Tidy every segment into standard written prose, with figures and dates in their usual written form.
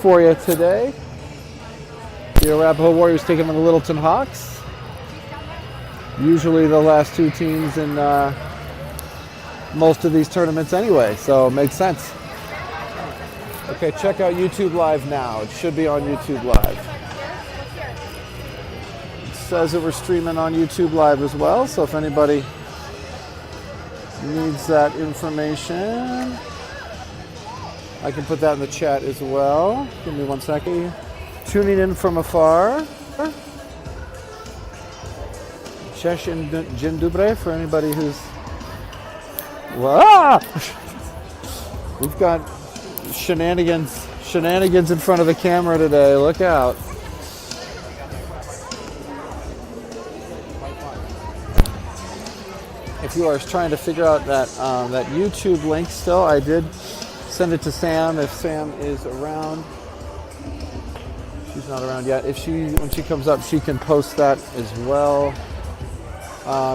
for you today. The Arapahoe Warriors taking on the Littleton Hawks. Usually the last two teams in most of these tournaments anyway, so it makes sense. Okay, check out YouTube Live now. It should be on YouTube Live. It says that we're streaming on YouTube Live as well, so if anybody needs that information, I can put that in the chat as well. Give me 1 second. Tuning in from afar. Chesh and Jim Dubre for anybody who's... Wow! We've got shenanigans in front of the camera today. Look out. If you are trying to figure out that that YouTube link still, I did send it to Sam if Sam is around. She's not around yet. When she comes up, she can post that as well.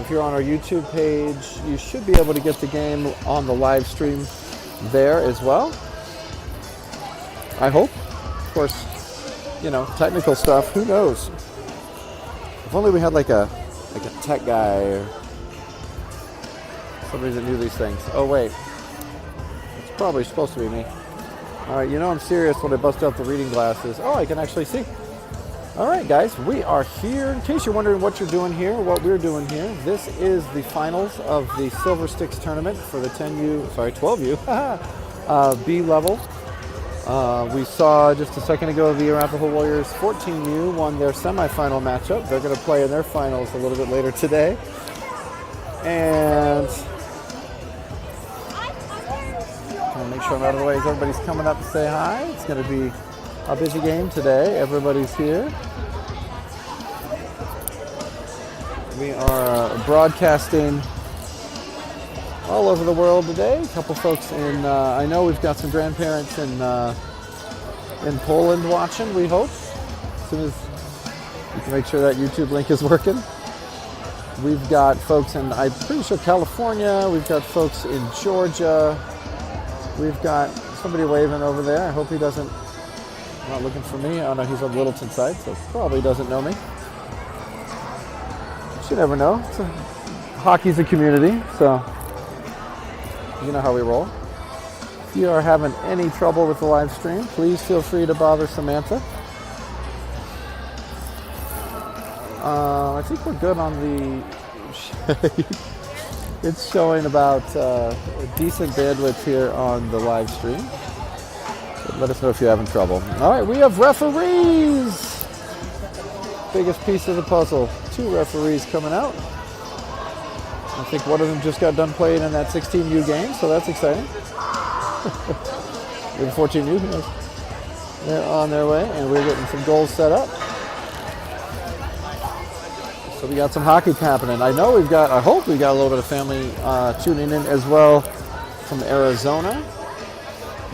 If you're on our YouTube page, you should be able to get the game on the live stream there as well. I hope. Of course, you know, technical stuff, who knows? If only we had like a tech guy or somebody that knew these things. Oh wait, it's probably supposed to be me. All right, you know I'm serious when I bust out the reading glasses. Oh, I can actually see. All right, guys, we are here. In case you're wondering what you're doing here, what we're doing here, this is the finals of the Silver Sticks tournament for the 12U B level. We saw just a second ago the Arapahoe Warriors 14U won their semifinal matchup. They're going to play in their finals a little bit later today. And I'm going to make sure I'm out of the way as everybody's coming up to say hi. It's going to be a busy game today. Everybody's here. We are broadcasting all over the world today. A couple folks in, I know we've got some grandparents in Poland watching, we hope. As soon as we can make sure that YouTube link is working. We've got folks in, I'm pretty sure, California. We've got folks in Georgia. We've got somebody waving over there. I hope he doesn't, not looking for me. Oh no, he's on the Littleton side, so probably doesn't know me. You never know. Hockey's a community, so you know how we roll. If you are having any trouble with the live stream, please feel free to bother Samantha. I think we're good on the... It's showing about a decent bandwidth here on the live stream. So let us know if you're having trouble. All right, we have referees. Biggest piece of the puzzle. 2 referees coming out. I think one of them just got done playing in that 16U game, so that's exciting. Maybe 14U, who knows? They're on their way, and we're getting some goals set up. So we got some hockey happening. I know we've got, I hope we got a little bit of family tuning in as well from Arizona.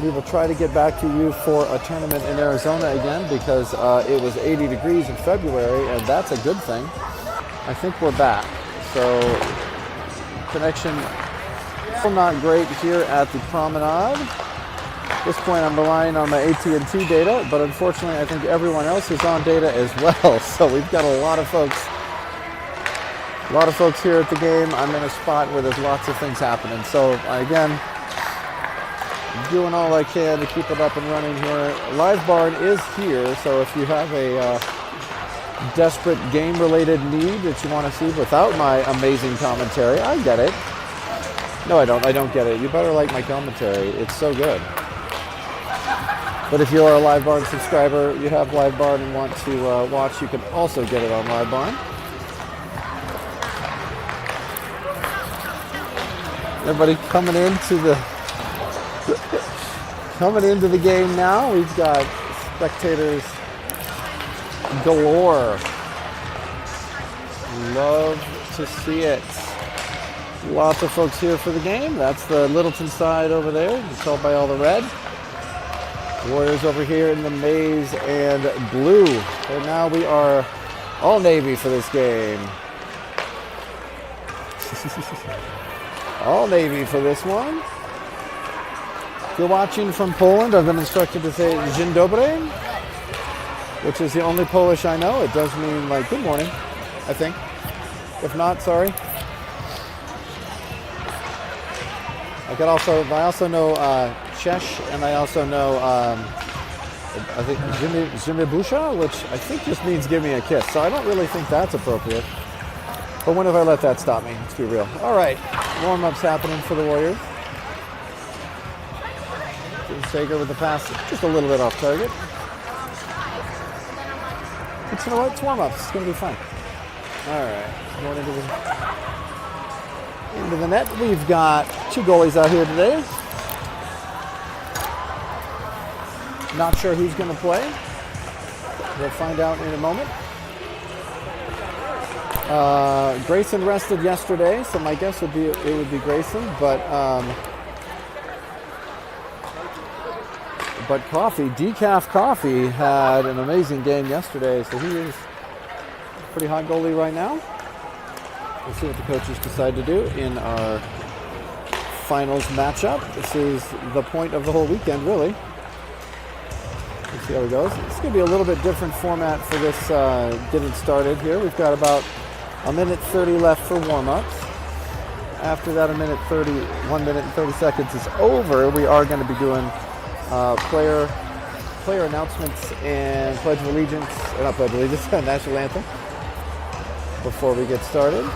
We will try to get back to you for a tournament in Arizona again because it was 80 degrees in February, and that's a good thing. I think we're back. So connection still not great here at the promenade. At this point I'm relying on my AT&T data, but unfortunately I think everyone else is on data as well. So we've got a lot of folks here at the game. I'm in a spot where there's lots of things happening. So again, doing all I can to keep it up and running here. Live Barn is here, so if you have a desperate game-related need that you want to see without my amazing commentary, I get it. No, I don't get it. You better like my commentary. It's so good. But if you are a Live Barn subscriber, you have Live Barn and want to watch, you can also get it on Live Barn. Everybody coming into the game now. We've got spectators galore. Love to see it. Lots of folks here for the game. That's the Littleton side over there. It's held by all the red. Warriors over here in the maize and blue. And now we are all Navy for this game. All Navy for this one. If you're watching from Poland, I've been instructed to say Dzień dobry, which is the only Polish I know. It does mean like good morning, I think. If not, sorry. I also know Czech, and I also know I think Zimibusha, which I think just means give me a kiss. So I don't really think that's appropriate. But when have I let that stop me? Let's be real. All right, warm-ups happening for the Warriors. Sager with the pass, just a little bit off target. But you know what? It's warm-ups. It's going to be fun. All right, going into the net. We've got 2 goalies out here today. Not sure who's going to play. We'll find out in a moment. Grayson rested yesterday, so my guess would be it would be Grayson, but Decaf Coffee had an amazing game yesterday, so he is a pretty hot goalie right now. We'll see what the coaches decide to do in our finals matchup. This is the point of the whole weekend, really. Let's see how it goes. It's going to be a little bit different format for this getting started here. We've got about 1 minute 30 left for warm-ups. After that 1 minute and 30 seconds is over, we are going to be doing player announcements and Pledge of Allegiance, not Pledge of Allegiance, National Anthem before we get started.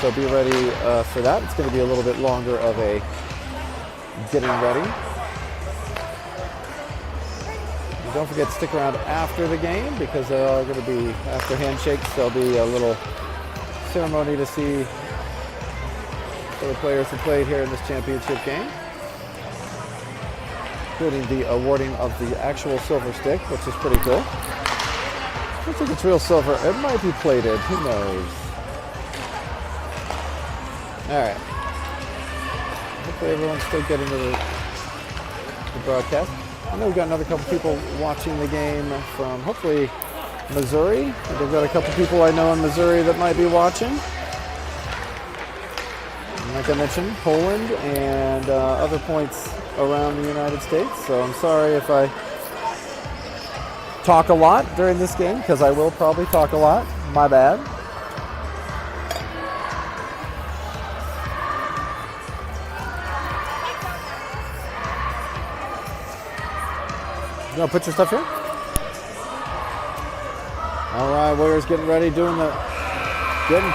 So be ready for that. It's going to be a little bit longer of a getting ready. And don't forget to stick around after the game because there are going to be, after handshakes, there'll be a little ceremony to see the players who played here in this championship game, including the awarding of the actual silver stick, which is pretty cool. I don't think it's real silver. It might be plated. Who knows? All right. Hopefully everyone's still getting to the broadcast. I know we've got another couple people watching the game from, hopefully, Missouri. We've got a couple people I know in Missouri that might be watching. And like I mentioned, Poland and other points around the United States. So I'm sorry if I talk a lot during this game, because I will probably talk a lot. My bad. You want to put your stuff here? All right, Warriors getting ready, getting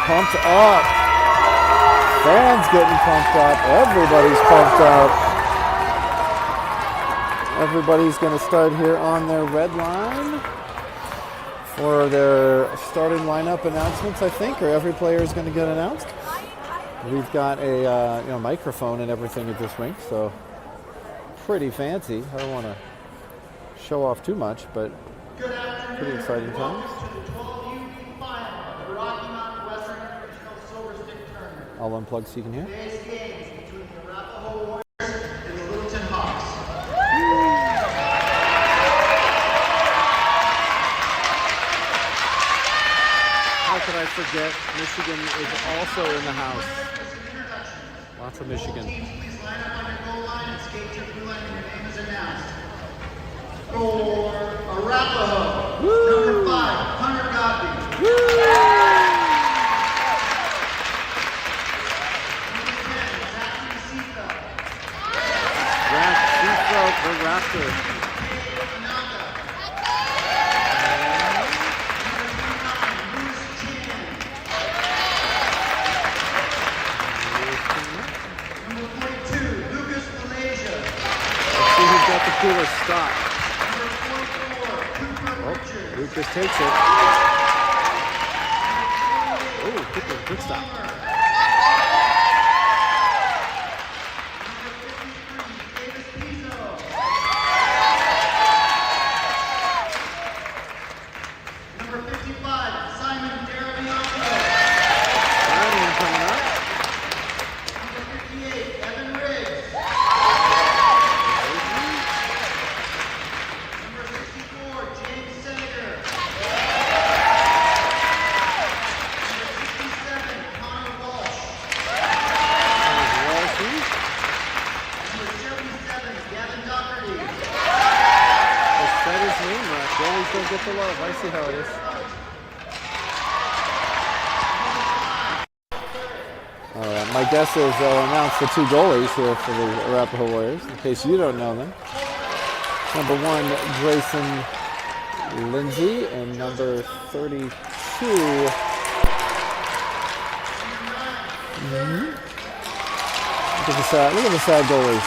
pumped up. Fans getting pumped up. Everybody's pumped up. Everybody's going to start here on their red line for their starting lineup announcements, I think, or every player is going to get announced. We've got a microphone and everything at this rink, so pretty fancy. I don't want to show off too much, but pretty exciting times. I'll unplug so you can hear. Today's game is between the Arapahoe Warriors and the Littleton Hawks. How could I forget? Michigan is also in the house. Lots of Michigan. Teams, please line up on your goal line and skate to your blue line when your name is announced. For Arapahoe, number 5, Hunter Godby. The Raptor. Number 42, Lucas Malaysia. Let's see who's got the coolest stop. Number 44, Cooper Richards. Lucas takes it. Oh, quick stop. goalies don't get the love. I see how it is. My guess is they'll announce the two goalies here for the Arapahoe Warriors, in case you don't know them. Number 1, Grayson Lindsay, and number 32. Look at the sad goalies.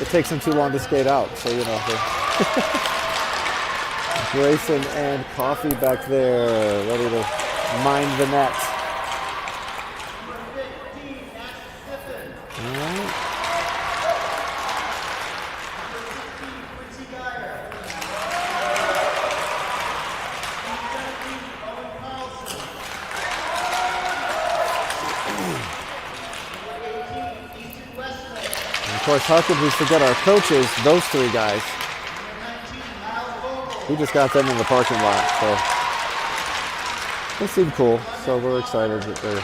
It takes them too long to skate out, so you know. Grayson and Coffee back there, ready to mind the net. All right. And of course, how could we forget our coaches, those 3 guys? We just got them in the parking lot, so they seem cool. So we're excited that they're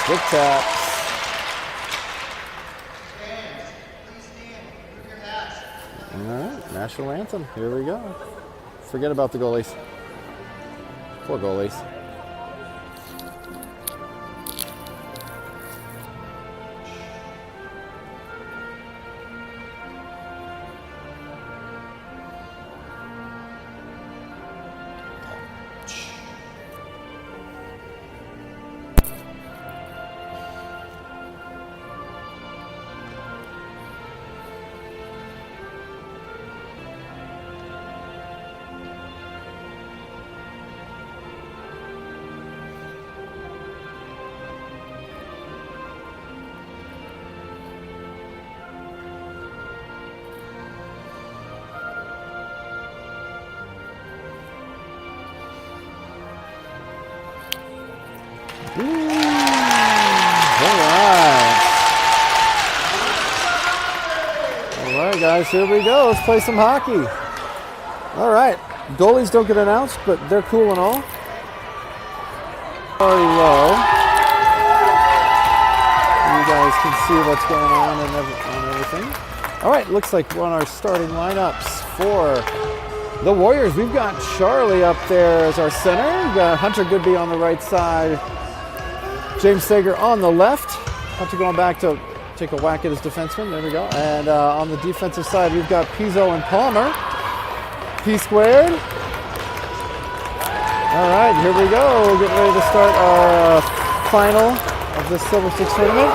stick taps. All right, national anthem. Here we go. Forget about the goalies. Poor goalies. All right, guys, here we go. Let's play some hockey. All right, goalies don't get announced, but they're cool and all. Already low. You guys can see what's going on and everything. All right, looks like we're on our starting lineups for the Warriors. We've got Charlie up there as our center. We've got Hunter Goodby on the right side. James Sager on the left. Hunter going back to take a whack at his defenseman. There we go. And on the defensive side, we've got Pizzo and Palmer. P squared. All right, here we go. Getting ready to start our final of this Silver Six tournament.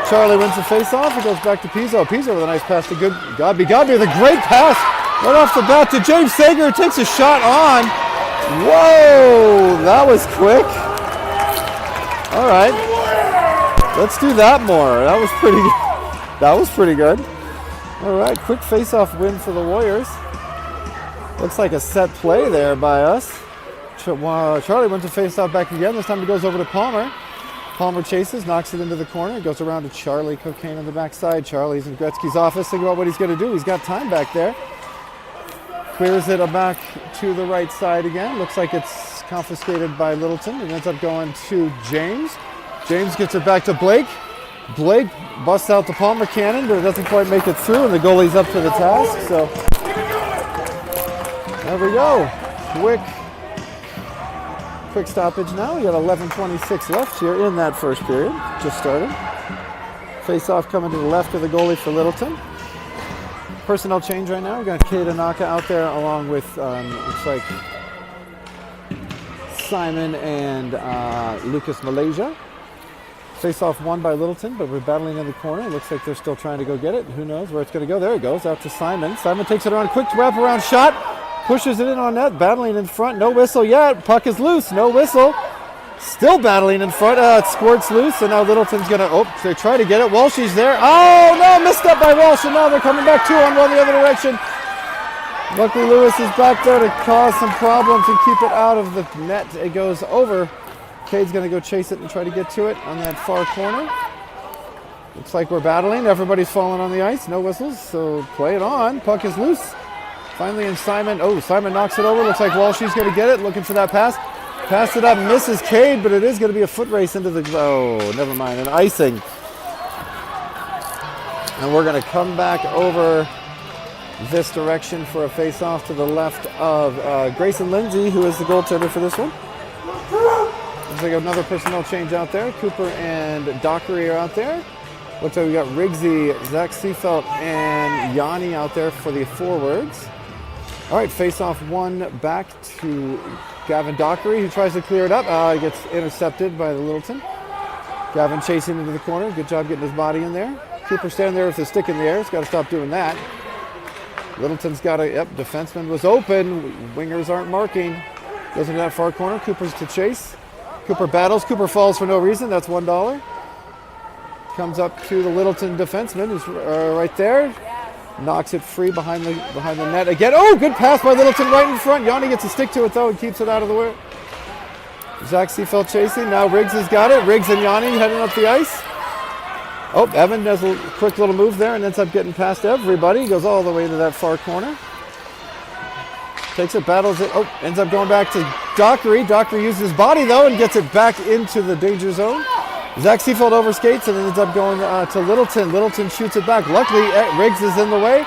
Charlie wins the face-off. He goes back to Pizzo. Pizzo with a nice pass to Godby. Godby with a great pass right off the bat to James Sager. Takes a shot on. Whoa, that was quick. All right, let's do that more. That was pretty good. That was pretty good. All right, quick face-off win for the Warriors. Looks like a set play there by us. Charlie went to face-off back again. This time he goes over to Palmer. Palmer chases, knocks it into the corner. Goes around to Charlie Cocaine on the backside. Charlie's in Gretzky's office thinking about what he's going to do. He's got time back there. Clears it back to the right side again. Looks like it's confiscated by Littleton. It ends up going to James. James gets it back to Blake. Blake busts out the Palmer cannon, but it doesn't quite make it through, and the goalie's up to the task. So there we go. Quick stoppage now. We got 11:26 left here in that first period. Just started. Face-off coming to the left of the goalie for Littleton. Personnel change right now. We've got Kei Tanaka out there along with, looks like, Simon and Lucas Malaysia. Face-off won by Littleton, but we're battling in the corner. It looks like they're still trying to go get it. Who knows where it's going to go? There it goes, out to Simon. Simon takes it around, quick wrap-around shot. Pushes it in on net, battling in front. No whistle yet. Puck is loose. No whistle. Still battling in front. It squirts loose, and now Littleton's going to, they try to get it. Walshy's there. Oh, no, missed up by Walsh, and now they're coming back 2-on-1 the other direction. Luckily, Lewis is back there to cause some problems and keep it out of the net. It goes over. Cade's going to go chase it and try to get to it on that far corner. Looks like we're battling. Everybody's falling on the ice. No whistles, so play it on. Puck is loose. Finally in Simon. Oh, Simon knocks it over. Looks like Walshy's going to get it. Looking for that pass. Pass it up. Misses Cade, but it is going to be a foot race into the... Oh, never mind. An icing. And we're going to come back over this direction for a face-off to the left of Grayson Lindsay, who is the goaltender for this one. Looks like another personnel change out there. Cooper and Dockery are out there. Looks like we got Riggsy, Zach Seefelt, and Yanni out there for the forwards. All right, face-off one back to Gavin Dockery, who tries to clear it up. He gets intercepted by the Littleton. Gavin chasing into the corner. Good job getting his body in there. Cooper standing there with his stick in the air. He's got to stop doing that. Littleton's got a, defenseman was open. Wingers aren't marking. Goes into that far corner. Cooper's to chase. Cooper battles. Cooper falls for no reason. That's $1. Comes up to the Littleton defenseman, who's right there. Knocks it free behind the net again. Oh, good pass by Littleton right in front. Yanni gets a stick to it though and keeps it out of the way. Zach Seefeld chasing. Now Riggs has got it. Riggs and Yanni heading up the ice. Oh, Evan does a quick little move there and ends up getting past everybody. He goes all the way to that far corner. Takes it, battles it. Oh, ends up going back to Dockery. Dockery uses his body though and gets it back into the danger zone. Zach Seefeld overskates and ends up going to Littleton. Littleton shoots it back. Luckily, Riggs is in the way.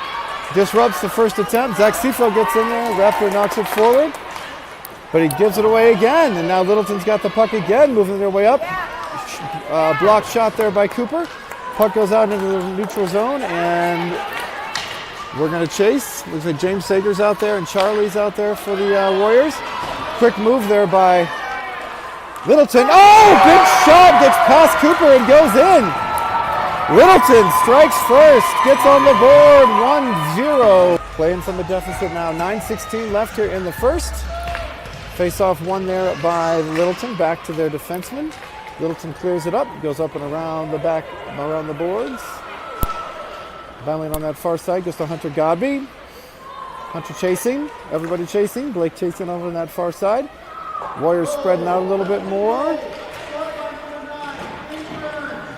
Disrupts the first attempt. Zach Seefeld gets in there. Raptor knocks it forward. But he gives it away again. And now Littleton's got the puck again, moving their way up. Blocked shot there by Cooper. Puck goes out into the neutral zone, and we're going to chase. Looks like James Sager's out there and Charlie's out there for the Warriors. Quick move there by Littleton. Oh, big shot, gets past Cooper and goes in. Littleton strikes first, gets on the board, 1-0. Playing from a deficit now, 9:16 left here in the first. Face-off one there by Littleton, back to their defenseman. Littleton clears it up, goes up and around the back, around the boards. Battling on that far side, goes to Hunter Godby. Hunter chasing, everybody chasing. Blake chasing over on that far side. Warriors spreading out a little bit more.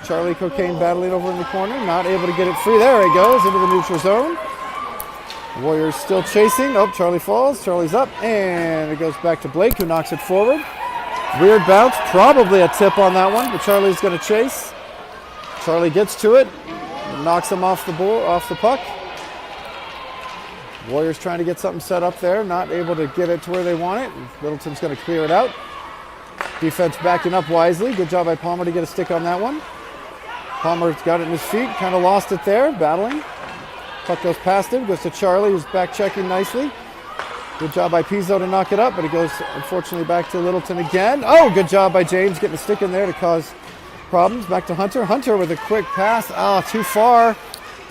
Charlie Cocaine battling over in the corner, not able to get it free. There he goes, into the neutral zone. Warriors still chasing. Oh, Charlie falls. Charlie's up, and it goes back to Blake, who knocks it forward. Weird bounce, probably a tip on that one, but Charlie's going to chase. Charlie gets to it, knocks him off the ball, off the puck. Warriors trying to get something set up there, not able to get it to where they want it. Littleton's going to clear it out. Defense backing up wisely. Good job by Palmer to get a stick on that one. Palmer's got it in his feet, kind of lost it there, battling. Puck goes past him, goes to Charlie, who's back checking nicely. Good job by Pizzo to knock it up, but it goes, unfortunately, back to Littleton again. Oh, good job by James getting a stick in there to cause problems. Back to Hunter. Hunter with a quick pass. Oh, too far.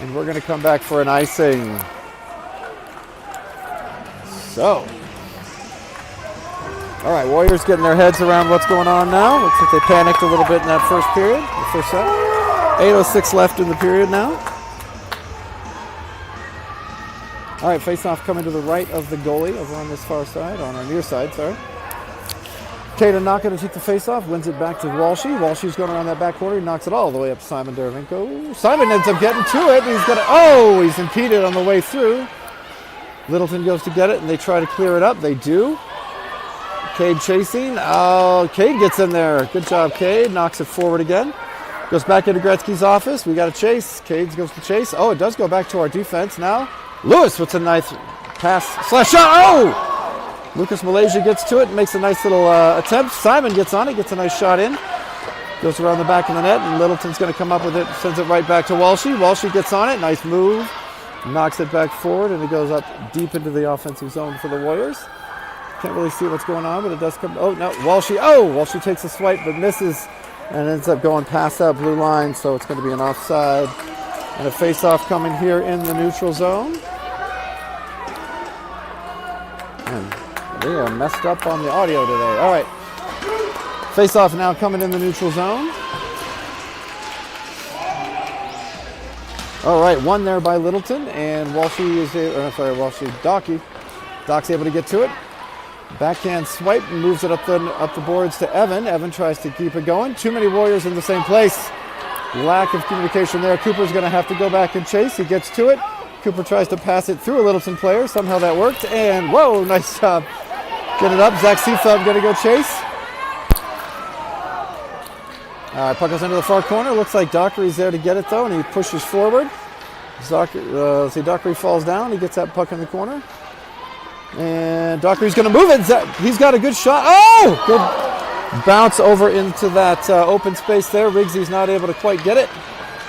And we're going to come back for an icing. So. All right, Warriors getting their heads around what's going on now. Looks like they panicked a little bit in that first period, the first set. 8:06 left in the period now. All right, face-off coming to the right of the goalie over on this far side, on our near side, sorry. Tatum knocking to take the face-off, wins it back to Walshy. Walshy's going around that back corner, he knocks it all the way up to Simon Dervinko. Simon ends up getting to it, and he's impeded on the way through. Littleton goes to get it, and they try to clear it up. They do. Cade chasing. Oh, Cade gets in there. Good job, Cade. Knocks it forward again. Goes back into Gretzky's office. We got a chase. Cade goes to chase. Oh, it does go back to our defense now. Lewis with a nice pass slash shot. Oh! Lucas Malaysia gets to it and makes a nice little attempt. Simon gets on it, gets a nice shot in. Goes around the back of the net, and Littleton's going to come up with it, sends it right back to Walshy. Walshy gets on it, nice move. Knocks it back forward, and it goes up deep into the offensive zone for the Warriors. Can't really see what's going on, but it does come. Oh, no, Walshy. Oh, Walshy takes a swipe, but misses, and ends up going past that blue line, so it's going to be an offside. And a face-off coming here in the neutral zone. Man, they are messed up on the audio today. All right. Face-off now coming in the neutral zone. All right, one there by Littleton, and Doc's able to get to it. Backhand swipe and moves it up the boards to Evan. Evan tries to keep it going. Too many Warriors in the same place. Lack of communication there. Cooper's going to have to go back and chase. He gets to it. Cooper tries to pass it through a Littleton player. Somehow that worked. And whoa, nice job. Get it up. Zach Seefeld going to go chase. All right, puck goes into the far corner. Looks like Dockery's there to get it though, and he pushes forward. Let's see, Dockery falls down. He gets that puck in the corner. And Dockery's going to move it. He's got a good shot. Oh! Good bounce over into that open space there. Riggsy's not able to quite get it.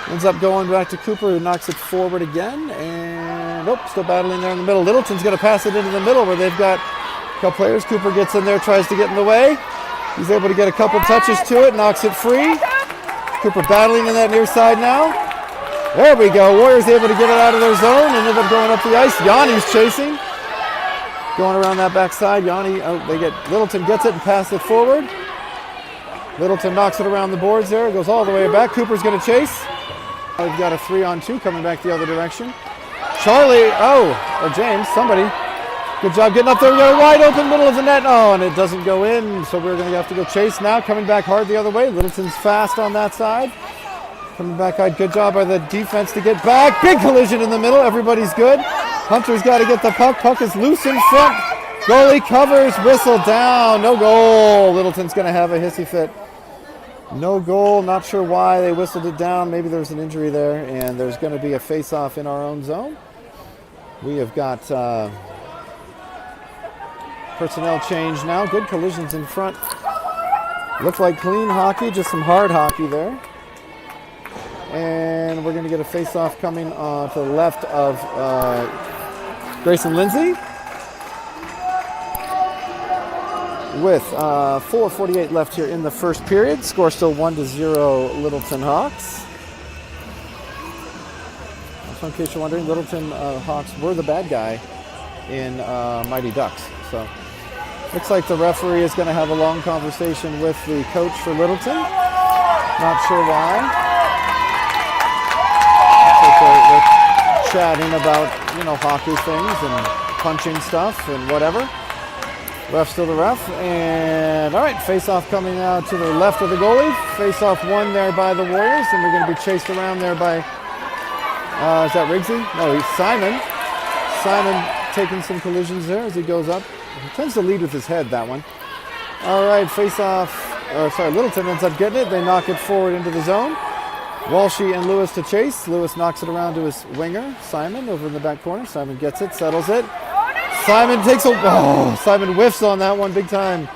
Ends up going back to Cooper, who knocks it forward again. And, still battling there in the middle. Littleton's going to pass it into the middle where they've got a couple players. Cooper gets in there, tries to get in the way. He's able to get a couple touches to it, knocks it free. Cooper battling in that near side now. There we go. Warriors able to get it out of their zone and end up going up the ice. Yanni's chasing. Going around that backside. Yanni, Littleton gets it and passes it forward. Littleton knocks it around the boards there. Goes all the way back. Cooper's going to chase. We've got a 3-on-2 coming back the other direction. Charlie, or James, somebody. Good job getting up there. We got a wide open middle of the net. Oh, and it doesn't go in, so we're going to have to go chase now. Coming back hard the other way. Littleton's fast on that side. Coming back hard. Good job by the defense to get back. Big collision in the middle. Everybody's good. Hunter's got to get the puck. Puck is loose in front. Goalie covers. Whistle down. No goal. Littleton's going to have a hissy fit. No goal. Not sure why they whistled it down. Maybe there's an injury there, and there's going to be a face-off in our own zone. We have got personnel change now. Good collisions in front. Looks like clean hockey, just some hard hockey there. And we're going to get a face-off coming to the left of Grayson Lindsay. With 4:48 left here in the first period. Score still 1-0 Littleton Hawks. So in case you're wondering, Littleton Hawks were the bad guy in Mighty Ducks. So looks like the referee is going to have a long conversation with the coach for Littleton. Not sure why. They're chatting about, hockey things and punching stuff and whatever. Ref's still the ref. And all right, face-off coming out to the left of the goalie. Face-off won there by the Warriors, and we're going to be chased around there by, is that Riggsy? No, he's Simon. Simon taking some collisions there as he goes up. He tends to lead with his head, that one. All right, Littleton ends up getting it. They knock it forward into the zone. Walshy and Lewis to chase. Lewis knocks it around to his winger, Simon, over in the back corner. Simon gets it, settles it. Simon Simon whiffs on that one big time.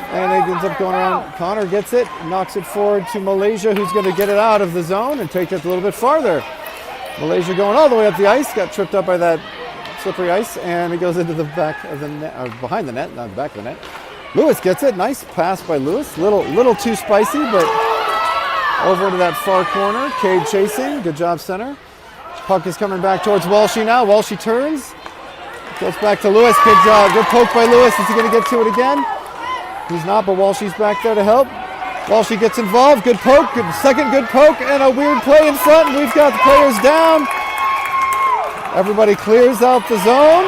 And it ends up going around. Connor gets it, knocks it forward to Malaysia, who's going to get it out of the zone and take it a little bit farther. Malaysia going all the way up the ice, got tripped up by that slippery ice, and it goes into the back of the net, or behind the net, not the back of the net. Lewis gets it, nice pass by Lewis. Little too spicy, but over into that far corner. Cade chasing, good job center. Puck is coming back towards Walshy now. Walshy turns. Goes back to Lewis. Good job. Good poke by Lewis. Is he going to get to it again? He's not, but Walshy's back there to help. Walshy gets involved. Good poke. Second good poke. And a weird play in front. And we've got the players down. Everybody clears out the zone.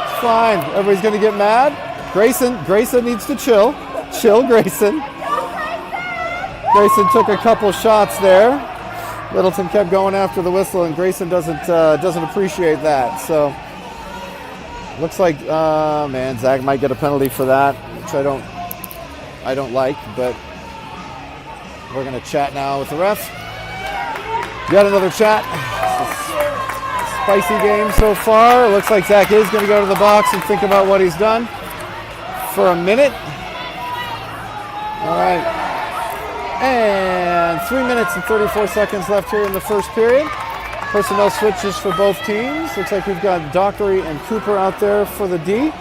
It's fine. Everybody's going to get mad. Grayson needs to chill. Chill, Grayson. Grayson took a couple shots there. Littleton kept going after the whistle, and Grayson doesn't appreciate that. So looks like Zach might get a penalty for that, which I don't like. But we're gonna chat now with the ref. Got another chat. Spicy game so far. It looks like Zach is gonna go to the box and think about what he's done for a minute. All right. And 3 minutes and 34 seconds left here in the first period. Personnel switches for both teams. Looks like we've got Dockery and Cooper out there for the D.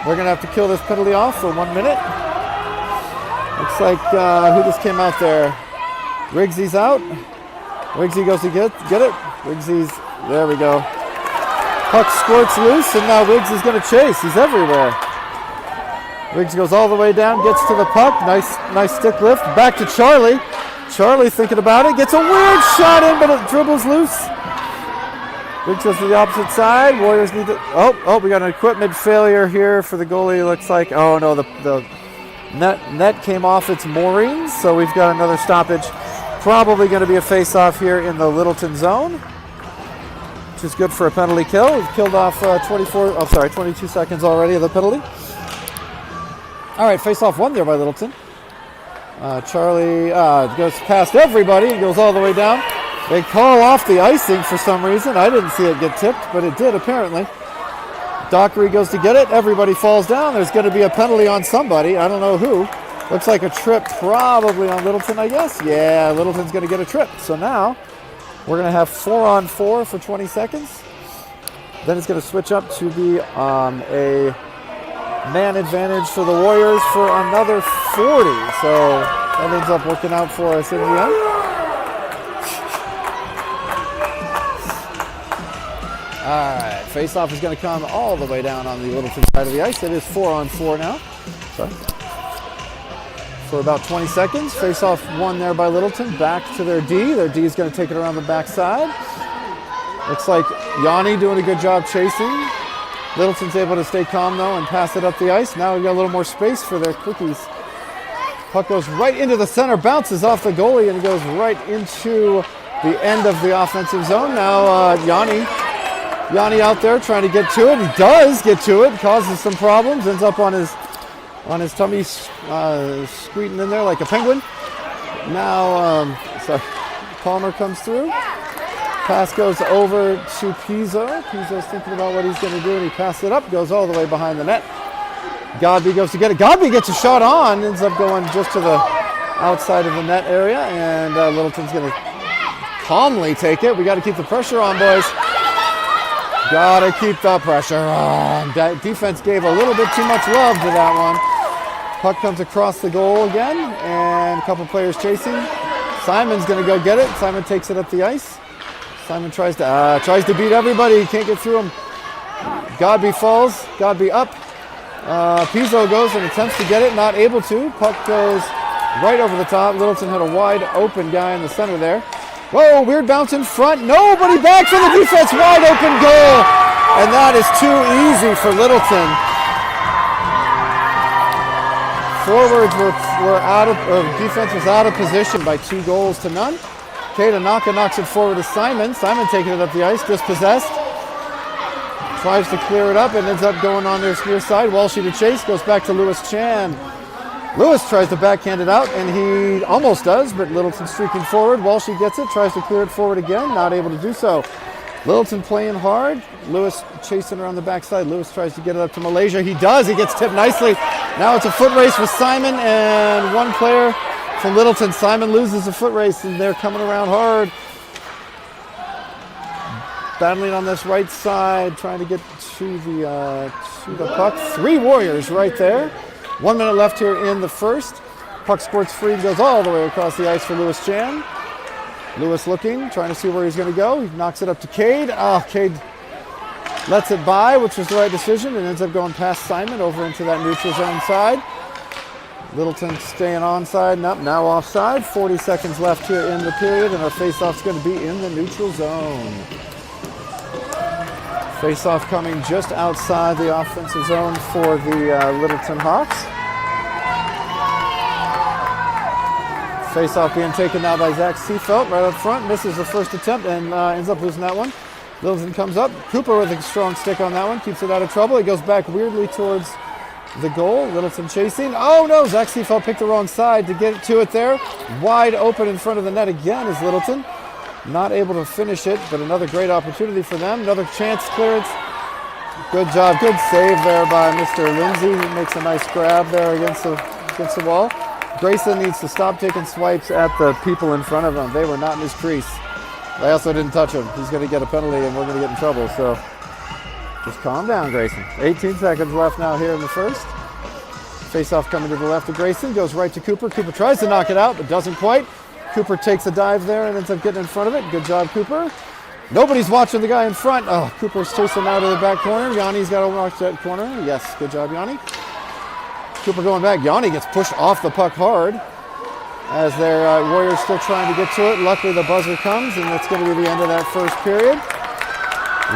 We're going to have to kill this penalty off for 1 minute. Looks like who just came out there? Riggsy's out. Riggsy goes to get it. Riggsy's, there we go. Puck squirts loose, and now Riggs is going to chase. He's everywhere. Riggs goes all the way down, gets to the puck. Nice stick lift. Back to Charlie. Charlie thinking about it. Gets a weird shot in, but it dribbles loose. Riggs goes to the opposite side. Warriors need to... Oh, we got an equipment failure here for the goalie. Looks like... Oh, no, the net came off its moorings, so we've got another stoppage. Probably going to be a face-off here in the Littleton zone, which is good for a penalty kill. We've killed off 22 seconds already of the penalty. All right, face-off won there by Littleton. Charlie goes past everybody and goes all the way down. They call off the icing for some reason. I didn't see it get tipped, but it did apparently. Dockery goes to get it. Everybody falls down. There's going to be a penalty on somebody. I don't know who. Looks like a trip probably on Littleton, I guess. Yeah, Littleton's going to get a trip. So now we're going to have 4-on-4 for 20 seconds. Then it's going to switch up to be a man advantage for the Warriors for another 40. So that ends up working out for us in the end. All right, face-off is going to come all the way down on the Littleton side of the ice. It is 4-on-4 now. Sorry. For about 20 seconds. Face-off won there by Littleton. Back to their D. Their D is going to take it around the backside. Looks like Yanni doing a good job chasing. Littleton's able to stay calm, though, and pass it up the ice. Now we've got a little more space for their quickies. Puck goes right into the center, bounces off the goalie, and it goes right into the end of the offensive zone. Now Yanni out there trying to get to it. He does get to it, causes some problems, ends up on his tummy squeating in there like a penguin. Now, Palmer comes through. Pass goes over to Pizzo. Pizzo's thinking about what he's going to do, and he passes it up, goes all the way behind the net. Godby goes to get it. Godby gets a shot on, ends up going just to the outside of the net area, and Littleton's going to calmly take it. We got to keep the pressure on, boys. Got to keep the pressure on. That defense gave a little bit too much love to that one. Puck comes across the goal again, and a couple players chasing. Simon's going to go get it. Simon takes it up the ice. Simon tries to beat everybody. He can't get through him. Godby falls. Godby up. Pizzo goes and attempts to get it. Not able to. Puck goes right over the top. Littleton had a wide open guy in the center there. Whoa, weird bounce in front. Nobody back from the defense. Wide open goal. And that is too easy for Littleton. Forwards were out of, defense was out of position by 2-0. Katanaka knocks it forward to Simon. Simon taking it up the ice, dispossessed. Tries to clear it up and ends up going on their near side. Walshy to chase, goes back to Lewis Chan. Lewis tries to backhand it out, and he almost does, but Littleton streaking forward. Walshy gets it, tries to clear it forward again, not able to do so. Littleton playing hard. Lewis chasing around the backside. Lewis tries to get it up to Malaysia. He does. He gets tipped nicely. Now it's a foot race with Simon and one player from Littleton. Simon loses a foot race, and they're coming around hard. Battling on this right side, trying to get to the puck. 3 Warriors right there. 1 minute left here in the first. Puck squirts free and goes all the way across the ice for Lewis Chan. Lewis looking, trying to see where he's going to go. He knocks it up to Cade. Cade lets it by, which was the right decision, and ends up going past Simon over into that neutral zone side. Littleton staying onside, now offside. 40 seconds left here in the period, and our face-off's going to be in the neutral zone. Face-off coming just outside the offensive zone for the Littleton Hawks. Face-off being taken now by Zach Seafelt right up front. Misses the first attempt and ends up losing that one. Littleton comes up. Cooper with a strong stick on that one. Keeps it out of trouble. It goes back weirdly towards the goal. Littleton chasing. Oh no, Zach Seafelt picked the wrong side to get to it there. Wide open in front of the net again is Littleton. Not able to finish it, but another great opportunity for them. Another chance clearance. Good job, good save there by Mr. Lindsay. He makes a nice grab there against the wall. Grayson needs to stop taking swipes at the people in front of him. They were not in his crease. They also didn't touch him. He's going to get a penalty and we're going to get in trouble. So just calm down, Grayson. 18 seconds left now here in the first. Face-off coming to the left of Grayson. Goes right to Cooper. Cooper tries to knock it out, but doesn't quite. Cooper takes a dive there and ends up getting in front of it. Good job, Cooper. Nobody's watching the guy in front. Cooper's chasing out of the back corner. Yanni's got to watch that corner. Yes, good job, Yanni. Cooper going back. Yanni gets pushed off the puck hard as their Warriors still trying to get to it. Luckily, the buzzer comes, and that's going to be the end of that first period.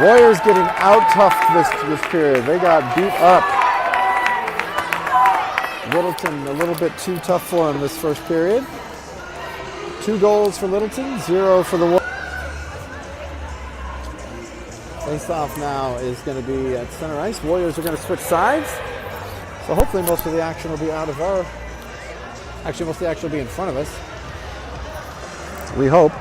Warriors getting out-toughed this period. They got beat up. Littleton a little bit too tough for him this first period. 2 goals for Littleton, 0 for the Warriors. Face-off now is going to be at center ice. Warriors are going to switch sides. So hopefully most of the action will be out of our... Actually, most of the action will be in front of us. We hope.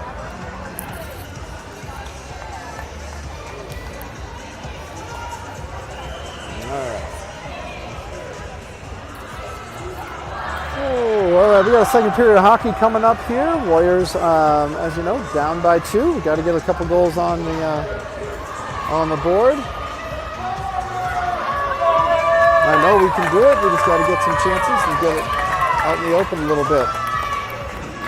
right, we got a second period of hockey coming up here. Warriors, as you know, down by 2. We got to get a couple goals on the board. I know we can do it. We just got to get some chances and get it out in the open a little bit.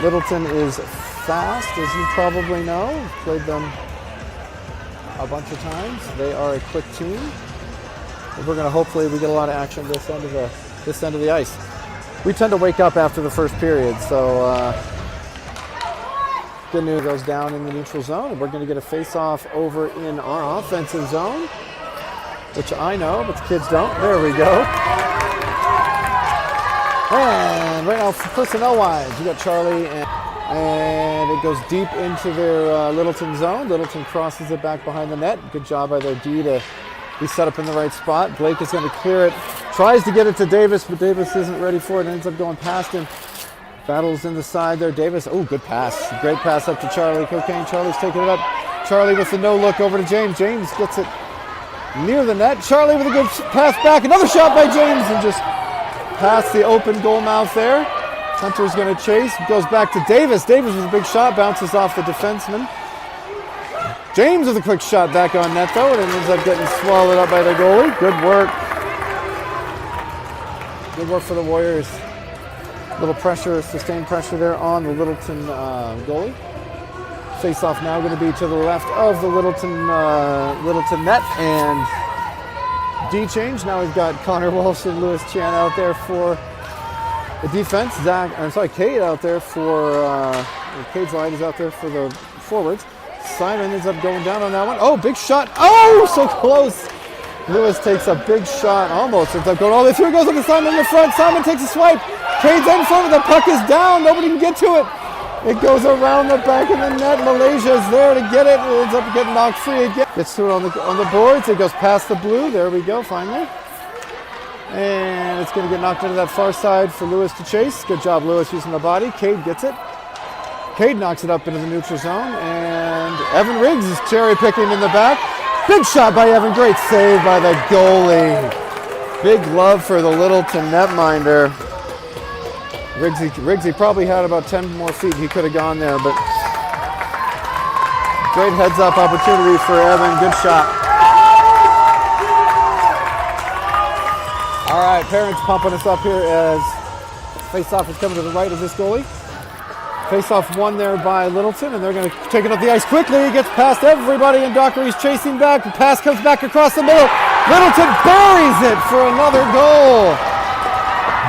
Littleton is fast, as you probably know. We've played them a bunch of times. They are a quick team. And we're going to hopefully we get a lot of action this end of the ice. We tend to wake up after the first period, so good news goes down in the neutral zone, and we're going to get a face-off over in our offensive zone, which I know, but the kids don't. There we go. And right now, personnel-wise, we got Charlie, and it goes deep into their Littleton zone. Littleton crosses it back behind the net. Good job by their D to be set up in the right spot. Blake is going to clear it. Tries to get it to Davis, but Davis isn't ready for it. Ends up going past him. Battles in the side there. Davis, oh, good pass. Great pass up to Charlie. Cocaine, Charlie's taking it up. Charlie with the no-look over to James. James gets it near the net. Charlie with a good pass back. Another shot by James, and just past the open goal mouth there. Hunter's going to chase. Goes back to Davis. Davis with a big shot. Bounces off the defenseman. James with a quick shot back on net, though, and it ends up getting swallowed up by the goalie. Good work. Good work for the Warriors. Little pressure, sustained pressure there on the Littleton goalie. Face-off now going to be to the left of the Littleton net, and D change. Now we've got Connor Walsh and Lewis Chan out there for the defense. Cade out there for Cade's line is out there for the forwards. Simon ends up going down on that one. Oh, big shot. Oh, so close. Lewis takes a big shot, almost. Ends up going all the way through. Goes up to Simon in the front. Simon takes a swipe. Cade's in front. The puck is down. Nobody can get to it. It goes around the back of the net. Malaysia is there to get it. It ends up getting knocked free again. Gets to it on the boards. It goes past the blue. There we go, finally. And it's going to get knocked into that far side for Lewis to chase. Good job, Lewis, using the body. Cade gets it. Cade knocks it up into the neutral zone, and Evan Riggs is cherry picking in the back. Big shot by Evan, great save by the goalie. Big love for the Littleton netminder. Riggsy probably had about 10 more feet he could have gone there, but great heads up opportunity for Evan, good shot. All right, parents pumping us up here as face-off is coming to the right of this goalie. Face-off won there by Littleton, and they're going to take it up the ice quickly. He gets past everybody, and Dockery's chasing back. The pass comes back across the middle. Littleton buries it for another goal.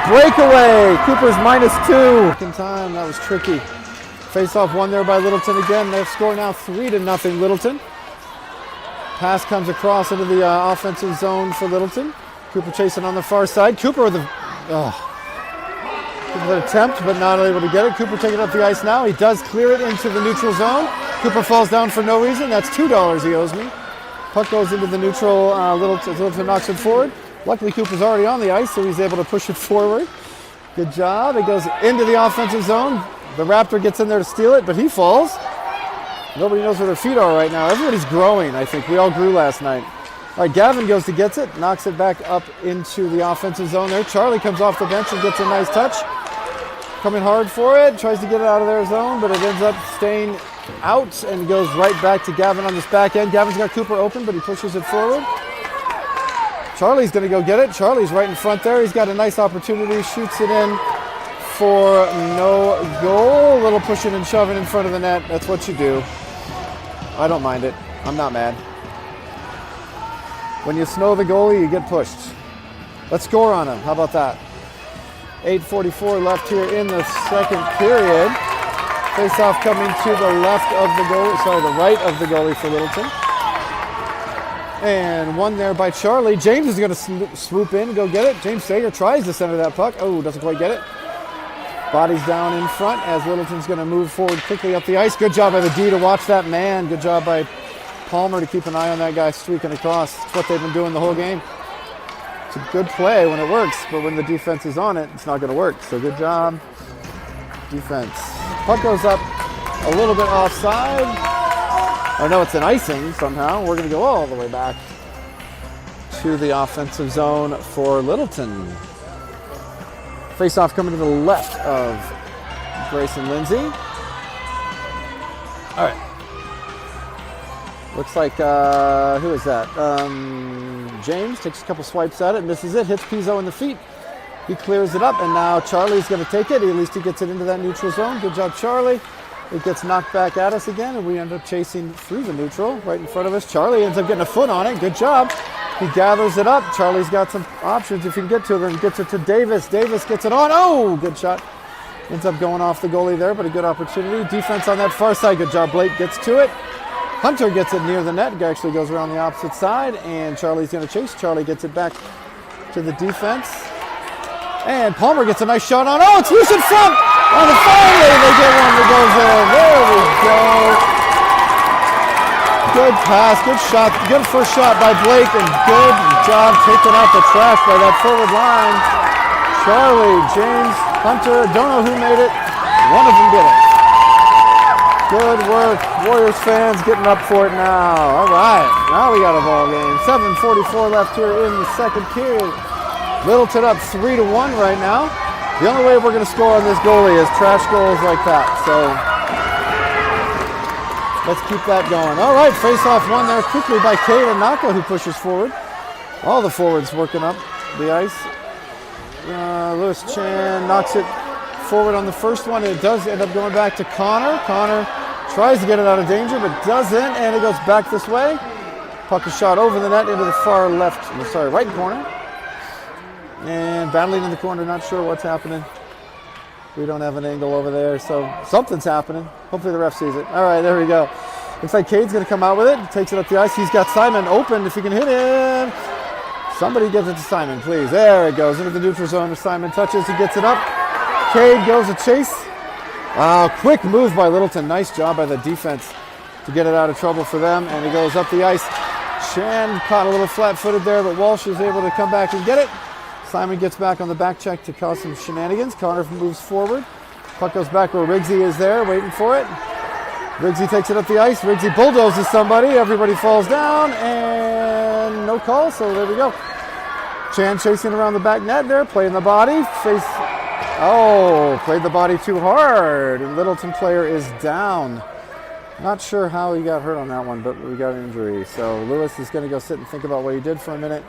Breakaway. Cooper's -2. Second time, that was tricky. Face-off won there by Littleton again. They've scored now 3-0 Littleton. Pass comes across into the offensive zone for Littleton. Cooper chasing on the far side. Cooper with an attempt, but not able to get it. Cooper taking up the ice now. He does clear it into the neutral zone. Cooper falls down for no reason. That's $2 he owes me. Puck goes into the neutral. Littleton knocks it forward. Luckily, Cooper's already on the ice, so he's able to push it forward. Good job. It goes into the offensive zone. The Raptor gets in there to steal it, but he falls. Nobody knows where their feet are right now. Everybody's growing, I think. We all grew last night. All right, Gavin goes to gets it, knocks it back up into the offensive zone there. Charlie comes off the bench and gets a nice touch. Coming hard for it, tries to get it out of their zone, but it ends up staying out and goes right back to Gavin on this back end. Gavin's got Cooper open, but he pushes it forward. Charlie's going to go get it. Charlie's right in front there. He's got a nice opportunity, shoots it in for no goal. A little pushing and shoving in front of the net. That's what you do. I don't mind it. I'm not mad. When you snow the goalie, you get pushed. Let's score on him. How about that? 8:44 left here in the second period. Face-off coming to the left of the goalie, the right of the goalie for Littleton. And one there by Charlie. James is going to swoop in and go get it. James Sager tries to center that puck. Oh, doesn't quite get it. Body's down in front as Littleton's going to move forward quickly up the ice. Good job by the D to watch that man. Good job by Palmer to keep an eye on that guy streaking across. It's what they've been doing the whole game. It's a good play when it works, but when the defense is on it, it's not going to work. So good job, defense. Puck goes up a little bit offside. Oh no, it's an icing somehow. We're going to go all the way back to the offensive zone for Littleton. Face-off coming to the left of Grayson Lindsay. All right. Looks like, who is that? James takes a couple swipes at it, misses it, hits Pizzo in the feet. He clears it up, and now Charlie's going to take it. At least he gets it into that neutral zone. Good job, Charlie. It gets knocked back at us again, and we end up chasing through the neutral right in front of us. Charlie ends up getting a foot on it. Good job. He gathers it up. Charlie's got some options if he can get to it. He gets it to Davis. Davis gets it on. Oh, good shot. Ends up going off the goalie there, but a good opportunity. Defense on that far side. Good job. Blake gets to it. Hunter gets it near the net. It actually goes around the opposite side, and Charlie's going to chase. Charlie gets it back to the defense. And Palmer gets a nice shot on. Oh, it's loose in front. And finally they get one that goes in. There we go. Good pass, good shot, good first shot by Blake, and good job taking out the trash by that forward line. Charlie, James, Hunter, don't know who made it. One of them did it. Good work. Warriors fans getting up for it now. All right, now we got a ball game. 7:44 left here in the second period. Littleton up 3-1 right now. The only way we're going to score on this goalie is trash goals like that. So let's keep that going. All right, face-off won there quickly by Kayla Naka, who pushes forward. All the forwards working up the ice. Lewis Chan knocks it forward on the first one. It does end up going back to Connor. Connor tries to get it out of danger, but doesn't, and it goes back this way. Puck is shot over the net into the far left, right corner. And battling in the corner, not sure what's happening. We don't have an angle over there, so something's happening. Hopefully the ref sees it. All right, there we go. Looks like Cade's going to come out with it. Takes it up the ice. He's got Simon open if he can hit him. Somebody gets it to Simon, please. There it goes into the neutral zone. If Simon touches, he gets it up. Cade goes to chase. Quick move by Littleton. Nice job by the defense to get it out of trouble for them. And he goes up the ice. Chan caught a little flat-footed there, but Walsh is able to come back and get it. Simon gets back on the back check to cause some shenanigans. Connor moves forward. Puck goes back where Riggsy is there, waiting for it. Riggsy takes it up the ice. Riggsy bulldozes somebody. Everybody falls down, and no call, so there we go. Chan chasing around the back net there, playing the body. Played the body too hard, and Littleton player is down. Not sure how he got hurt on that one, but we got an injury. So Lewis is going to go sit and think about what he did for a minute.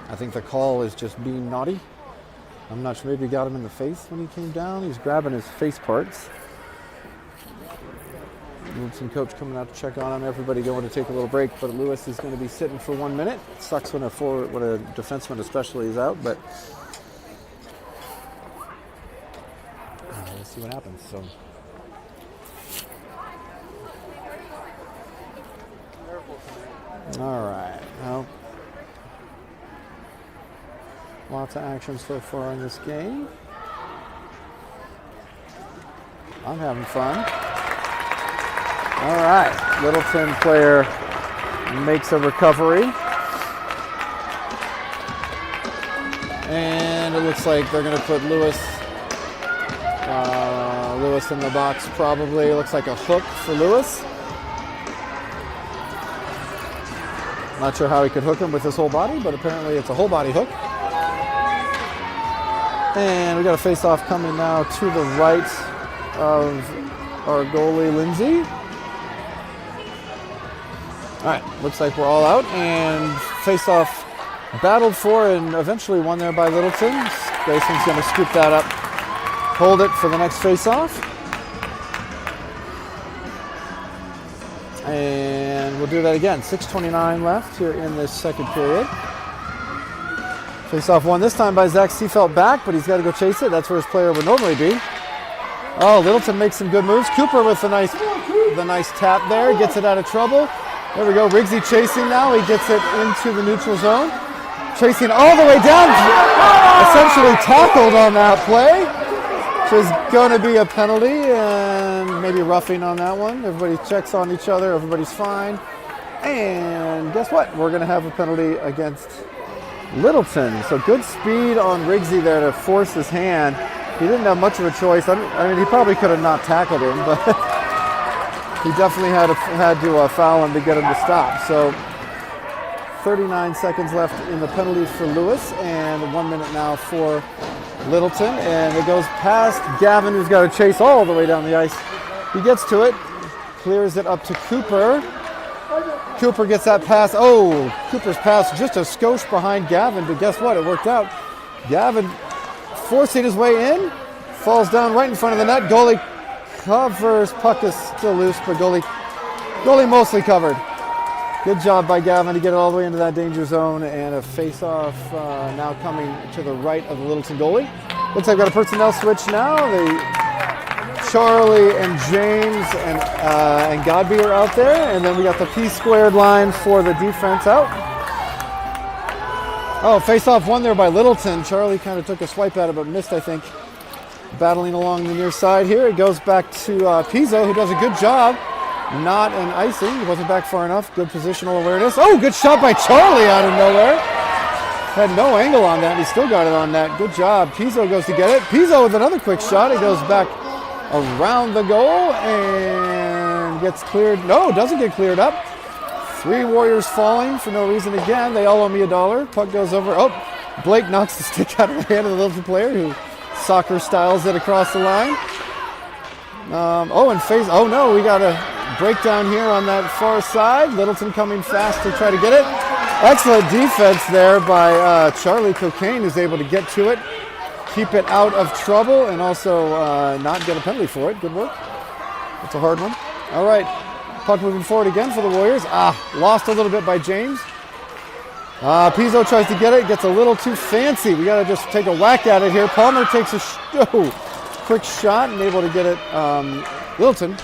I think the call is just being naughty. I'm not sure, maybe he got him in the face when he came down. He's grabbing his face parts. Littleton coach coming out to check on him. Everybody going to take a little break, but Lewis is going to be sitting for 1 minute. It sucks when a defenseman especially is out, but let's see what happens. So. All right. Well, lots of action so far in this game. I'm having fun. All right, Littleton player makes a recovery. And it looks like they're going to put Lewis in the box probably. It looks like a hook for Lewis. Not sure how he could hook him with his whole body, but apparently it's a whole body hook. And we got a face-off coming now to the right of our goalie, Lindsay. All right, looks like we're all out, and face-off battled for and eventually won there by Littleton. Grayson's going to scoop that up, hold it for the next face-off. And we'll do that again. 6:29 left here in this second period. Face-off won this time by Zach Seafelt back, but he's got to go chase it. That's where his player would normally be. Oh, Littleton makes some good moves. Cooper with the nice tap there, gets it out of trouble. There we go. Riggsy chasing now. He gets it into the neutral zone. Chasing all the way down. Essentially tackled on that play, which is going to be a penalty and maybe roughing on that one. Everybody checks on each other. Everybody's fine. And guess what? We're going to have a penalty against Littleton. So good speed on Riggsy there to force his hand. He didn't have much of a choice. I mean, he probably could have not tackled him, but he definitely had to foul him to get him to stop. So 39 seconds left in the penalties for Lewis, and 1 minute now for Littleton. And it goes past Gavin, who's got to chase all the way down the ice. He gets to it, clears it up to Cooper. Cooper gets that pass. Oh, Cooper's pass just a skosh behind Gavin, but guess what? It worked out. Gavin forcing his way in, falls down right in front of the net. Goalie covers. Puck is still loose, but goalie mostly covered. Good job by Gavin to get it all the way into that danger zone, and a face-off now coming to the right of the Littleton goalie. Looks like we've got a personnel switch now. Charlie and James and Godby are out there, and then we got the P-squared line for the defense out. Oh, face-off won there by Littleton. Charlie kind of took a swipe at it, but missed, I think. Battling along the near side here. It goes back to Pizzo, who does a good job. Not an icing. He wasn't back far enough. Good positional awareness. Oh, good shot by Charlie out of nowhere. Had no angle on that. He still got it on net. Good job. Pizzo goes to get it. Pizzo with another quick shot. It goes back around the goal and gets cleared. No, doesn't get cleared up. 3 Warriors falling for no reason again. They all owe me $1. Puck goes over. Oh, Blake knocks the stick out of the hand of the Littleton player, who soccer styles it across the line. Oh no, we got a breakdown here on that far side. Littleton coming fast to try to get it. Excellent defense there by Charlie Cocaine, who's able to get to it, keep it out of trouble, and also not get a penalty for it. Good work. It's a hard one. All right, puck moving forward again for the Warriors. Lost a little bit by James. Pizzo tries to get it, gets a little too fancy. We got to just take a whack at it here. Palmer takes a quick shot and able to get it. Littleton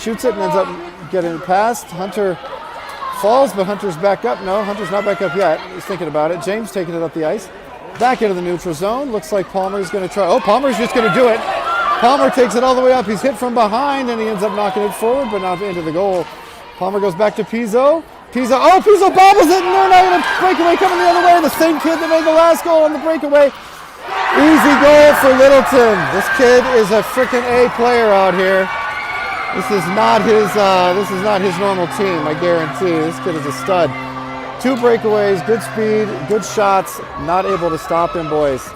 shoots it and ends up getting it past. Hunter falls, but Hunter's back up. No, Hunter's not back up yet. He's thinking about it. James taking it up the ice. Back into the neutral zone. Looks like Palmer's going to try. Oh, Palmer's just going to do it. Palmer takes it all the way up. He's hit from behind, and he ends up knocking it forward, but not into the goal. Palmer goes back to Pizzo. Pizzo bobbles it, and they're not going to breakaway coming the other way. The same kid that made the last goal on the breakaway. Easy goal for Littleton. This kid is a freaking A player out here. This is not his normal team, I guarantee. This kid is a stud. 2 breakaways, good speed, good shots. Not able to stop him, boys.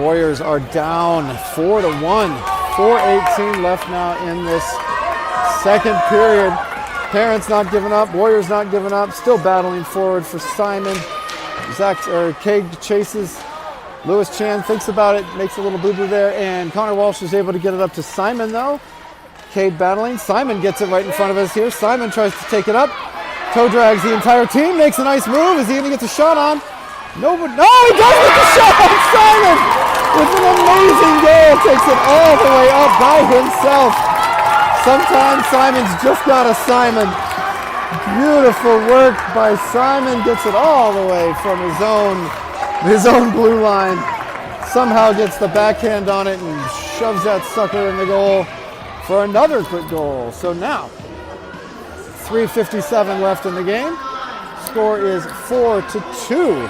Warriors are down 4-1. 4:18 left now in this second period. Parents not giving up, Warriors not giving up, still battling forward for Simon. Cade chases. Lewis Chan thinks about it, makes a little boo-boo there, and Connor Walsh is able to get it up to Simon, though. Cade battling. Simon gets it right in front of us here. Simon tries to take it up. Toe drags the entire team, makes a nice move. Is he going to get the shot on? No, he does get the shot on Simon! With an amazing goal, takes it all the way up by himself. Sometimes Simon's just got a Simon. Beautiful work by Simon, gets it all the way from his own blue line. Somehow gets the backhand on it and shoves that sucker in the goal for another quick goal. So now, 3:57 left in the game. Score is 4-2.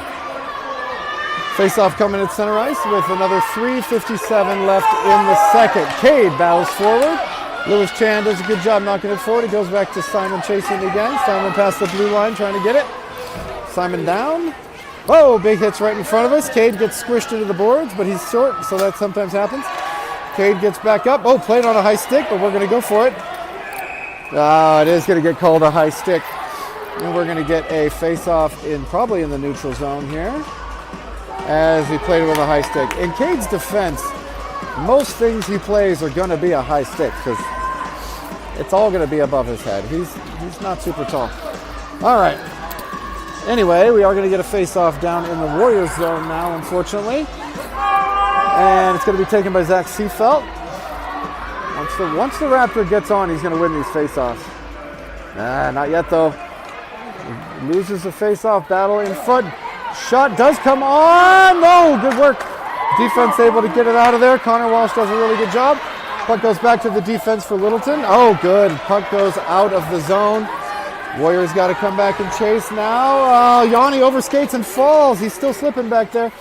Face-off coming at center ice with another 3:57 left in the second. Cade battles forward. Lewis Chan does a good job knocking it forward. It goes back to Simon chasing again. Simon past the blue line trying to get it. Simon down. Oh, big hits right in front of us. Cade gets squished into the boards, but he's short, so that sometimes happens. Cade gets back up. Oh, played on a high stick, but we're going to go for it. It is going to get called a high stick. And we're going to get a face-off probably in the neutral zone here, as he played with a high stick. In Cade's defense, most things he plays are going to be a high stick because it's all going to be above his head. He's not super tall. All right. Anyway, we are going to get a face-off down in the Warriors zone now, unfortunately. And it's going to be taken by Zach Seafelt. Once the Raptor gets on, he's going to win these face-offs. Not yet, though. He loses the face-off battle in front. Shot does come on. No, good work. Defense able to get it out of there. Connor Walsh does a really good job. Puck goes back to the defense for Littleton. Oh, good. Puck goes out of the zone. Warriors got to come back and chase now. Yanni overskates and falls. He's still slipping back there.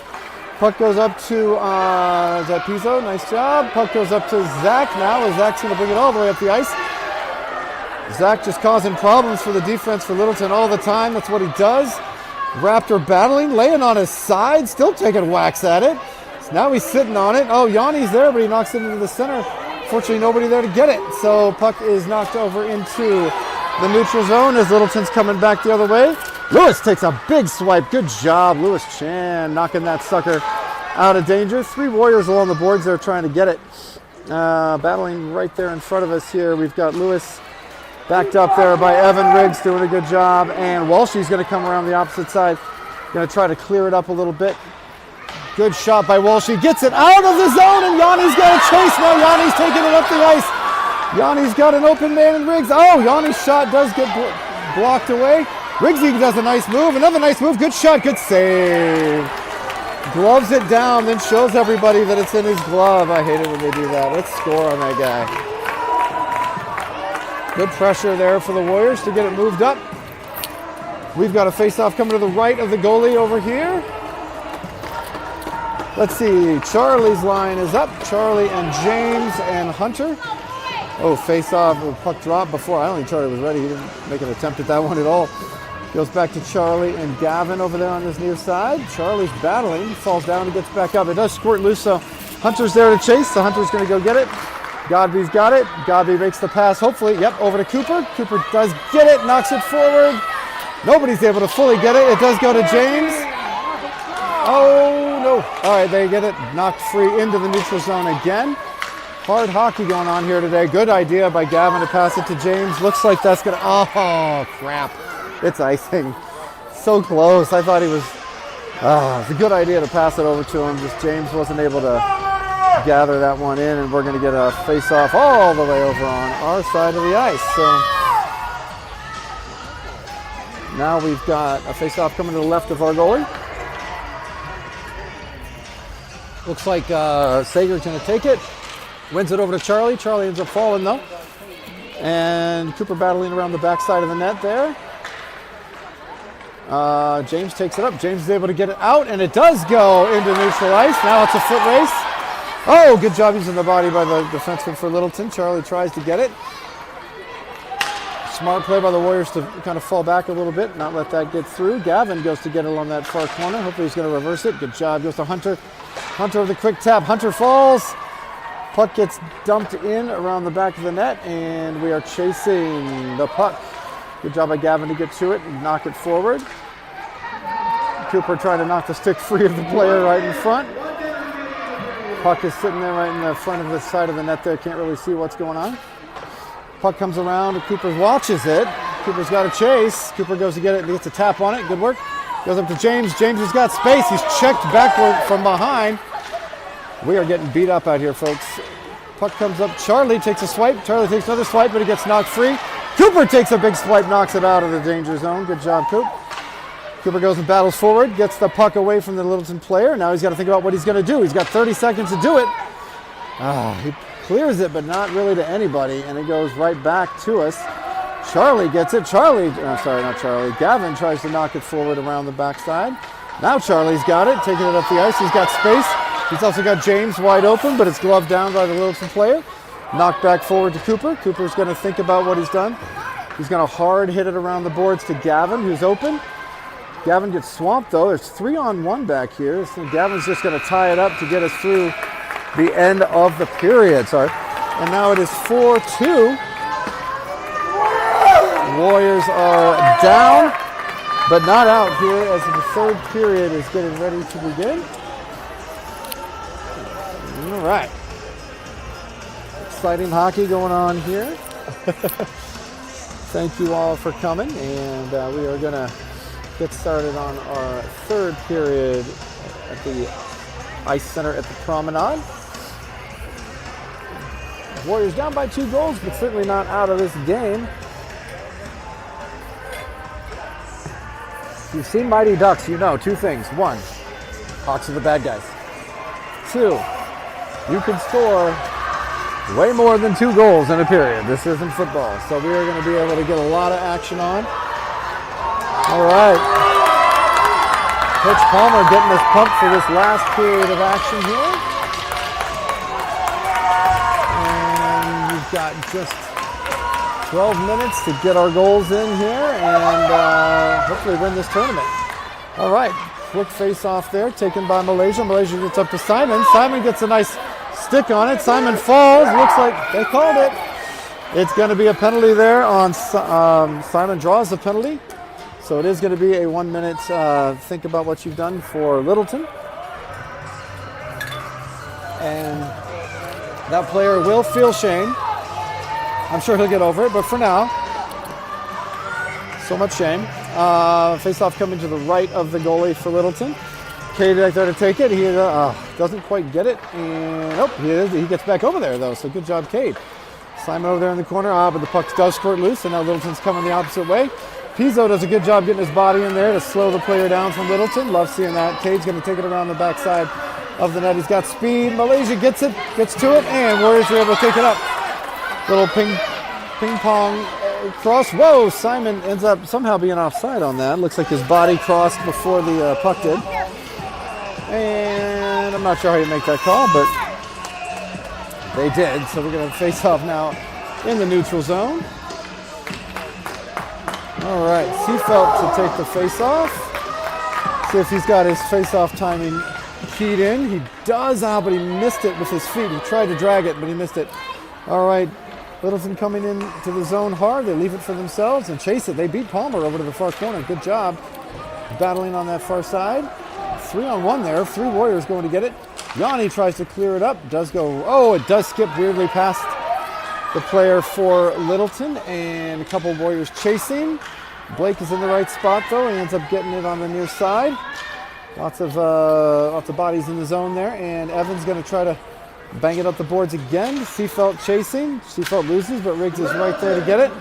Puck goes up to, is that Pizzo? Nice job. Puck goes up to Zach now, as Zach's going to bring it all the way up the ice. Zach just causing problems for the defense for Littleton all the time. That's what he does. Raptor battling, laying on his side, still taking whacks at it. So now he's sitting on it. Oh, Yanni's there, but he knocks it into the center. Fortunately, nobody there to get it. So puck is knocked over into the neutral zone as Littleton's coming back the other way. Lewis takes a big swipe. Good job, Lewis Chan, knocking that sucker out of danger. 3 Warriors along the boards there trying to get it. Battling right there in front of us here. We've got Lewis backed up there by Evan Riggs doing a good job. And Walshy's going to come around the opposite side. Going to try to clear it up a little bit. Good shot by Walshy. Gets it out of the zone, and Yanni's got a chase now. Yanni's taking it up the ice. Yanni's got an open man in Riggs. Oh, Yanni's shot does get blocked away. Riggsy does a nice move. Another nice move. Good shot. Good save. Gloves it down, then shows everybody that it's in his glove. I hate it when they do that. Let's score on that guy. Good pressure there for the Warriors to get it moved up. We've got a face-off coming to the right of the goalie over here. Let's see, Charlie's line is up. Charlie and James and Hunter. Oh, face-off, puck drop before. I don't think Charlie was ready. He didn't make an attempt at that one at all. Goes back to Charlie and Gavin over there on this near side. Charlie's battling, falls down and gets back up. It does squirt loose, so Hunter's there to chase. So Hunter's going to go get it. Godby's got it. Godby makes the pass, hopefully. Yep, over to Cooper. Cooper does get it, knocks it forward. Nobody's able to fully get it. It does go to James. Oh, no. All right, they get it knocked free into the neutral zone again. Hard hockey going on here today. Good idea by Gavin to pass it to James. Looks like that's going to... Oh, crap. It's icing. So close. I thought he was... it's a good idea to pass it over to him. Just James wasn't able to gather that one in, and we're going to get a face-off all the way over on our side of the ice. So now we've got a face-off coming to the left of our goalie. Looks like Sager's going to take it. Wins it over to Charlie. Charlie ends up falling, though. And Cooper battling around the backside of the net there. James takes it up. James is able to get it out, and it does go into neutral ice. Now it's a foot race. Oh, good job using the body by the defenseman for Littleton. Charlie tries to get it. Smart play by the Warriors to kind of fall back a little bit, not let that get through. Gavin goes to get it on that far corner. Hopefully he's going to reverse it. Good job. Goes to Hunter. Hunter with the quick tap. Hunter falls. Puck gets dumped in around the back of the net, and we are chasing the puck. Good job by Gavin to get to it and knock it forward. Cooper trying to knock the stick free of the player right in front. Puck is sitting there right in the front of the side of the net there. Can't really see what's going on. Puck comes around and Cooper watches it. Cooper's got a chase. Cooper goes to get it and gets a tap on it. Good work. Goes up to James. James has got space. He's checked backward from behind. We are getting beat up out here, folks. Puck comes up. Charlie takes a swipe. Charlie takes another swipe, but he gets knocked free. Cooper takes a big swipe, knocks it out of the danger zone. Good job, Coop. Cooper goes and battles forward, gets the puck away from the Littleton player. Now he's got to think about what he's going to do. He's got 30 seconds to do it. He clears it, but not really to anybody, and it goes right back to us. Charlie gets it. Gavin tries to knock it forward around the backside. Now Charlie's got it, taking it up the ice. He's got space. He's also got James wide open, but it's gloved down by the Littleton player. Knocked back forward to Cooper. Cooper's going to think about what he's done. He's going to hard hit it around the boards to Gavin, who's open. Gavin gets swamped, though. There's 3-on-1 back here. So Gavin's just going to tie it up to get us through the end of the period. And now it is 4-2. Warriors are down, but not out here as the third period is getting ready to begin. All right. Exciting hockey going on here. Thank you all for coming, and we are going to get started on our third period at the Ice Center at the Promenade. Warriors down by 2 goals, but certainly not out of this game. If you've seen Mighty Ducks, you know 2 things. 1, Hawks are the bad guys. 2, you can score way more than 2 goals in a period. This isn't football, so we are going to be able to get a lot of action on. All right. Coach Palmer getting us pumped for this last period of action here. And we've got just 12 minutes to get our goals in here and hopefully win this tournament. All right, quick face-off there, taken by Malaysia. Malaysia gets up to Simon. Simon gets a nice stick on it. Simon falls. Looks like they called it. It's going to be a penalty there on Simon draws the penalty. So it is going to be a 1 minute think about what you've done for Littleton. And that player will feel shame. I'm sure he'll get over it, but for now, so much shame. Face-off coming to the right of the goalie for Littleton. Cade back there to take it. He doesn't quite get it. And nope, he gets back over there though, so good job, Cade. Simon over there in the corner, but the puck does squirt loose, and now Littleton's coming the opposite way. Pizzo does a good job getting his body in there to slow the player down from Littleton. Love seeing that. Cade's going to take it around the backside of the net. He's got speed. Malaysia gets to it, and Warriors are able to take it up. Little ping pong cross. Whoa, Simon ends up somehow being offside on that. Looks like his body crossed before the puck did. And I'm not sure how you make that call, but they did. So we're going to face off now in the neutral zone. All right, Seafelt to take the face-off. See if he's got his face-off timing keyed in. He does, but he missed it with his feet. He tried to drag it, but he missed it. All right, Littleton coming into the zone hard. They leave it for themselves and chase it. They beat Palmer over to the far corner. Good job battling on that far side. 3-on-1 there. 3 Warriors going to get it. Yanni tries to clear it up. Does go, it does skip weirdly past the player for Littleton, and a couple Warriors chasing. Blake is in the right spot though. He ends up getting it on the near side. Lots of bodies in the zone there, and Evan's going to try to bang it up the boards again. Seafelt chasing. Seafelt loses, but Riggs is right there to get it.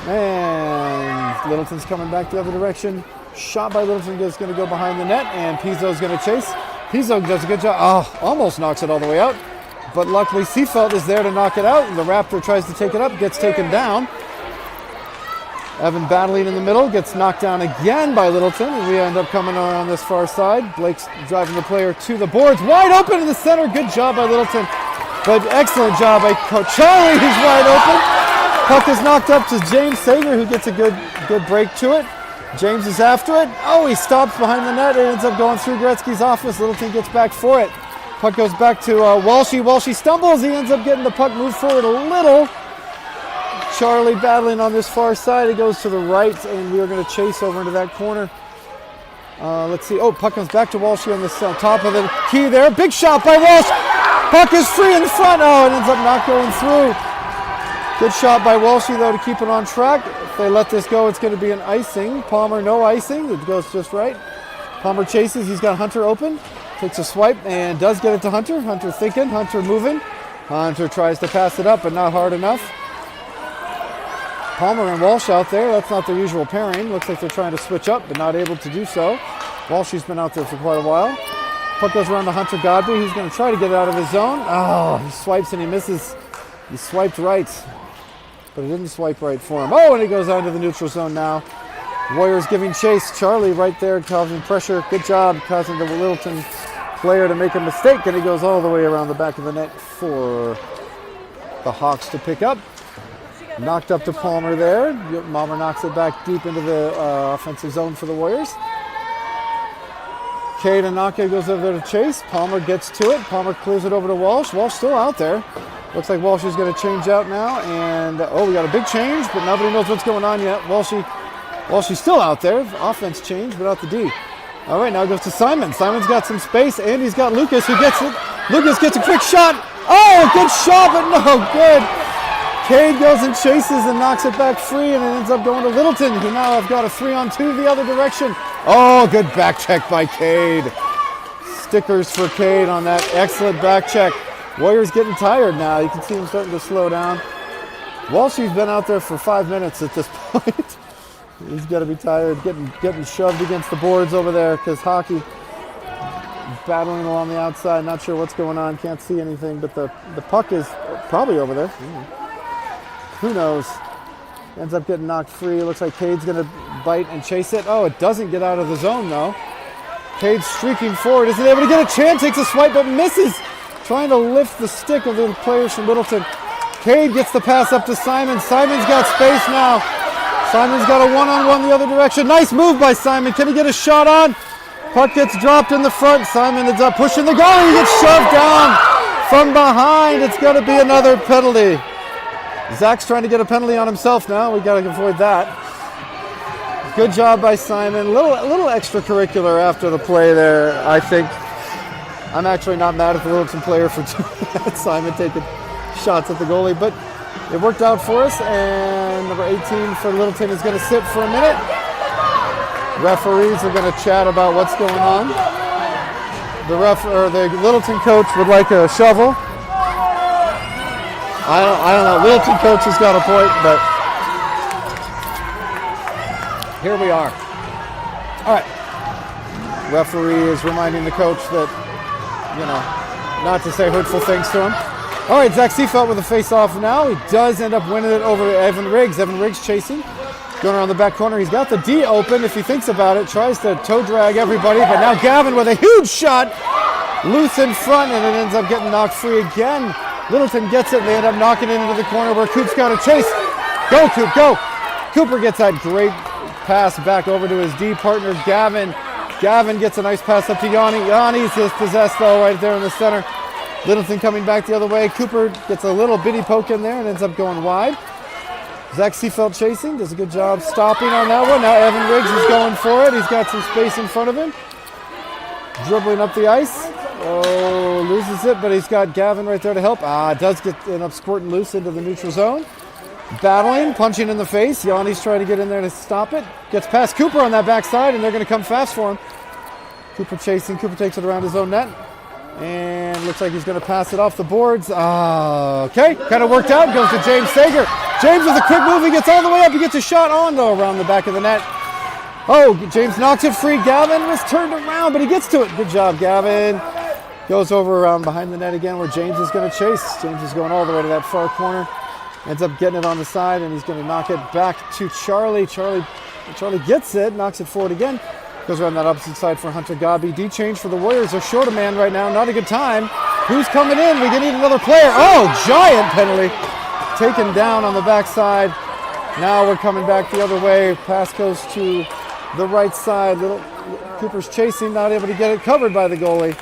And Littleton's coming back the other direction. Shot by Littleton is going to go behind the net, and Pizzo's going to chase. Pizzo does a good job. Almost knocks it all the way out. But luckily, Seafelt is there to knock it out. The Raptor tries to take it up, gets taken down. Evan battling in the middle, gets knocked down again by Littleton, and we end up coming on this far side. Blake's driving the player to the boards, wide open in the center. Good job by Littleton, but excellent job by Charlie, who's wide open. Puck is knocked up to James Sager, who gets a good break to it. James is after it. He stops behind the net. It ends up going through Gretzky's office. Littleton gets back for it. Puck goes back to Walshy. Walshy stumbles. He ends up getting the puck moved forward a little. Charlie battling on this far side. He goes to the right, and we are going to chase over into that corner. Let's see. Puck comes back to Walshy on the top of the key there. Big shot by Walsh. Puck is free in the front. It ends up not going through. Good shot by Walshy, though, to keep it on track. If they let this go, it's going to be an icing. Palmer, no icing. It goes just right. Palmer chases. He's got Hunter open. Takes a swipe and does get it to Hunter. Hunter thinking, Hunter moving. Hunter tries to pass it up, but not hard enough. Palmer and Walsh out there. That's not their usual pairing. Looks like they're trying to switch up, but not able to do so. Walshy's been out there for quite a while. Puck goes around to Hunter Godby. He's going to try to get it out of his zone. He swipes and he misses. He swiped right, but it didn't swipe right for him. And he goes out to the neutral zone now. Warriors giving chase. Charlie right there causing pressure. Good job causing the Littleton player to make a mistake, and he goes all the way around the back of the net for the Hawks to pick up. Knocked up to Palmer there. Palmer knocks it back deep into the offensive zone for the Warriors. Cade Anaka goes over there to chase. Palmer gets to it. Palmer clears it over to Walsh. Walsh still out there. Looks like Walsh is going to change out now, and we got a big change, but nobody knows what's going on yet. Walshy's still out there. Offense change, but out the D. All right, now it goes to Simon. Simon's got some space, and he's got Lucas who gets it. Lucas gets a quick shot. A good shot, but no good. Cade goes and chases and knocks it back free, and it ends up going to Littleton, who now have got a 3-on-2 the other direction. Good back check by Cade. Stickers for Cade on that excellent back check. Warriors getting tired now. You can see him starting to slow down. Walshy's been out there for 5 minutes at this point. He's got to be tired, getting shoved against the boards over there because hockey battling along the outside. Not sure what's going on. Can't see anything, but the puck is probably over there. Who knows? Ends up getting knocked free. Looks like Cade's going to bite and chase it. It doesn't get out of the zone, though. Cade streaking forward. Isn't able to get a chance. Takes a swipe, but misses. Trying to lift the stick of the players from Littleton. Cade gets the pass up to Simon. Simon's got space now. Simon's got a one-on-one the other direction. Nice move by Simon. Can he get a shot on? Puck gets dropped in the front. Simon ends up pushing the goal. He gets shoved down from behind. It's going to be another penalty. Zach's trying to get a penalty on himself now. We got to avoid that. Good job by Simon. A little extracurricular after the play there, I think. I'm actually not mad at the Littleton player for doing that. Simon taking shots at the goalie, but it worked out for us. And number 18 for Littleton is going to sit for a minute. Referees are going to chat about what's going on. The Littleton coach would like a shovel. I don't know. Littleton coach has got a point, but here we are. All right. Referee is reminding the coach that, not to say hurtful things to him. All right, Zach Seafelt with a face-off now. He does end up winning it over Evan Riggs. Evan Riggs chasing. Going around the back corner. He's got the D open if he thinks about it. Tries to toe drag everybody, but now Gavin with a huge shot. Loose in front, and it ends up getting knocked free again. Littleton gets it, and they end up knocking it into the corner where Coop's got a chase. Go, Coop, go. Cooper gets that great pass back over to his D partner, Gavin. Gavin gets a nice pass up to Yanni. Yanni's dispossessed, though, right there in the center. Littleton coming back the other way. Cooper gets a little bitty poke in there and ends up going wide. Zach Seafelt chasing, does a good job stopping on that one. Now Evan Riggs is going for it. He's got some space in front of him. Dribbling up the ice. Oh, loses it, but he's got Gavin right there to help. Does end up squirting loose into the neutral zone. Battling, punching in the face. Yanni's trying to get in there to stop it. Gets past Cooper on that backside, and they're going to come fast for him. Cooper chasing. Cooper takes it around his own net. And looks like he's going to pass it off the boards. Okay, kind of worked out. Goes to James Sager. James with a quick move. He gets all the way up. He gets a shot on, though, around the back of the net. Oh, James knocks it free. Gavin was turned around, but he gets to it. Good job, Gavin. Goes over around behind the net again where James is going to chase. James is going all the way to that far corner. Ends up getting it on the side, and he's going to knock it back to Charlie. Charlie gets it, knocks it forward again. Goes around that opposite side for Hunter Gabi. D-change for the Warriors. They're short a man right now. Not a good time. Who's coming in? We need another player. Oh, giant penalty. Taken down on the backside. Now we're coming back the other way. Pass goes to the right side. Cooper's chasing, not able to get it covered by the goalie.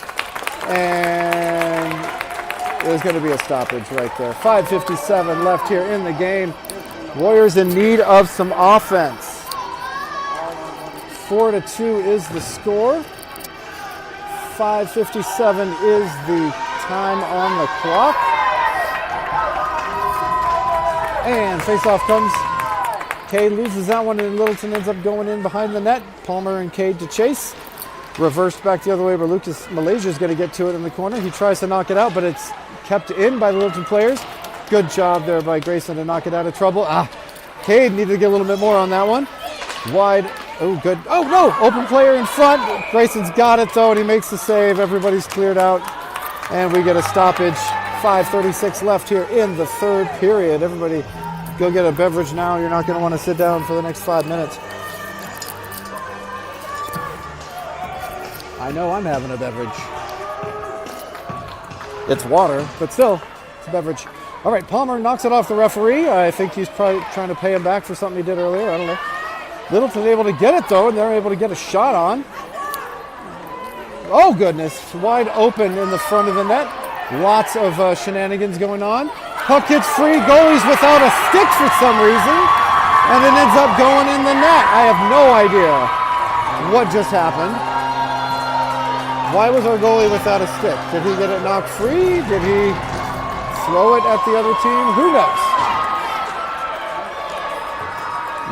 And there's going to be a stoppage right there. 5:57 left here in the game. Warriors in need of some offense. 4-2 is the score. 5:57 is the time on the clock. And face-off comes. Cade loses that one, and Littleton ends up going in behind the net. Palmer and Cade to chase. Reversed back the other way, where Lucas Malaysia is going to get to it in the corner. He tries to knock it out, but it's kept in by the Littleton players. Good job there by Grayson to knock it out of trouble. Cade needed to get a little bit more on that one. Wide. Oh, good. Oh, no. Open player in front. Grayson's got it, though, and he makes the save. Everybody's cleared out, and we get a stoppage. 5:36 left here in the third period. Everybody go get a beverage now. You're not going to want to sit down for the next 5 minutes. I know I'm having a beverage. It's water, but still, it's a beverage. All right, Palmer knocks it off the referee. I think he's probably trying to pay him back for something he did earlier. I don't know. Littleton able to get it, though, and they're able to get a shot on. Oh, goodness. Wide open in the front of the net. Lots of shenanigans going on. Puck gets free. Goalie's without a stick for some reason, and it ends up going in the net. I have no idea what just happened. Why was our goalie without a stick? Did he get it knocked free? Did he throw it at the other team? Who knows?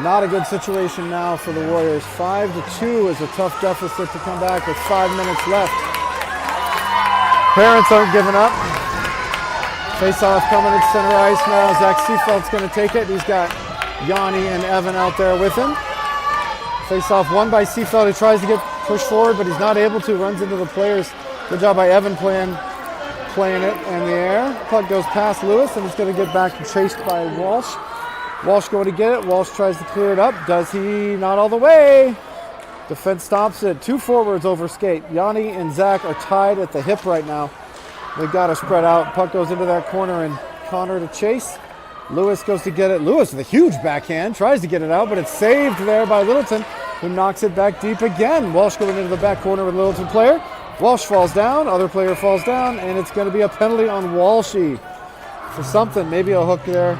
Not a good situation now for the Warriors. 5-2 is a tough deficit to come back with 5 minutes left. Parents aren't giving up. Face-off coming at center ice now. Zach Seafeld's going to take it. He's got Yanni and Evan out there with him. Face-off won by Seafeld. He tries to get pushed forward, but he's not able to. Runs into the players. Good job by Evan playing it in the air. Puck goes past Lewis, and he's going to get back and chased by Walsh. Walsh going to get it. Walsh tries to clear it up. Does he? Not all the way. Defense stops it. 2 forwards over skate. Yanni and Zach are tied at the hip right now. They've got to spread out. Puck goes into that corner, and Connor to chase. Lewis goes to get it. Lewis with a huge backhand, tries to get it out, but it's saved there by Littleton, who knocks it back deep again. Walsh going into the back corner with a Littleton player. Walsh falls down, other player falls down, and it's going to be a penalty on Walshy for something. Maybe a hook there,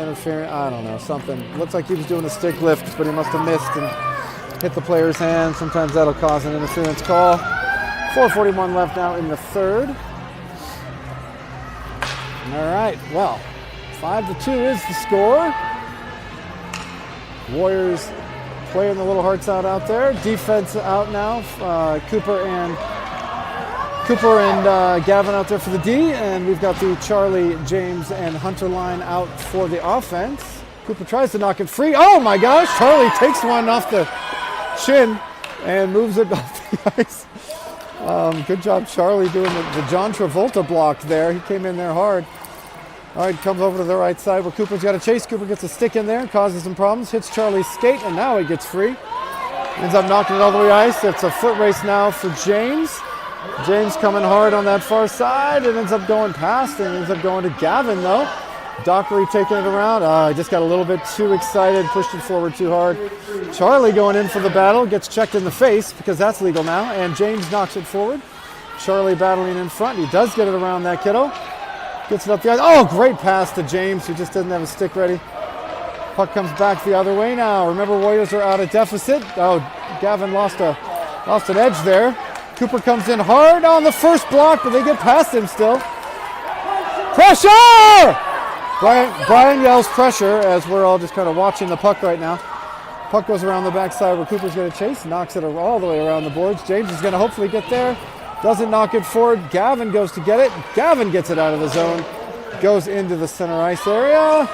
interfering, I don't know, something. Looks like he was doing a stick lift, but he must have missed and hit the player's hand. Sometimes that'll cause an interference call. 4:41 left now in the third. All right, well, 5-2 is the score. Warriors playing the little hearts out there. Defense out now. Cooper and Gavin out there for the D, and we've got the Charlie, James, and Hunter line out for the offense. Cooper tries to knock it free. Oh my gosh! Charlie takes one off the chin and moves it off the ice. Good job, Charlie, doing the John Travolta block there. He came in there hard. All right, comes over to the right side where Cooper's got a chase. Cooper gets a stick in there, causes some problems, hits Charlie's skate, and now he gets free. Ends up knocking it all the way ice. It's a foot race now for James. James coming hard on that far side. It ends up going past and ends up going to Gavin, though. Dockery taking it around. He just got a little bit too excited, pushed it forward too hard. Charlie going in for the battle, gets checked in the face because that's legal now, and James knocks it forward. Charlie battling in front. He does get it around that kiddo. Gets it up the ice. Oh, great pass to James, who just doesn't have a stick ready. Puck comes back the other way now. Remember, Warriors are out of deficit. Oh, Gavin lost an edge there. Cooper comes in hard on the first block, but they get past him still. Pressure! Brian yells pressure as we're all just kind of watching the puck right now. Puck goes around the backside where Cooper's going to chase, knocks it all the way around the boards. James is going to hopefully get there. Doesn't knock it forward. Gavin goes to get it. Gavin gets it out of the zone. Goes into the center ice area.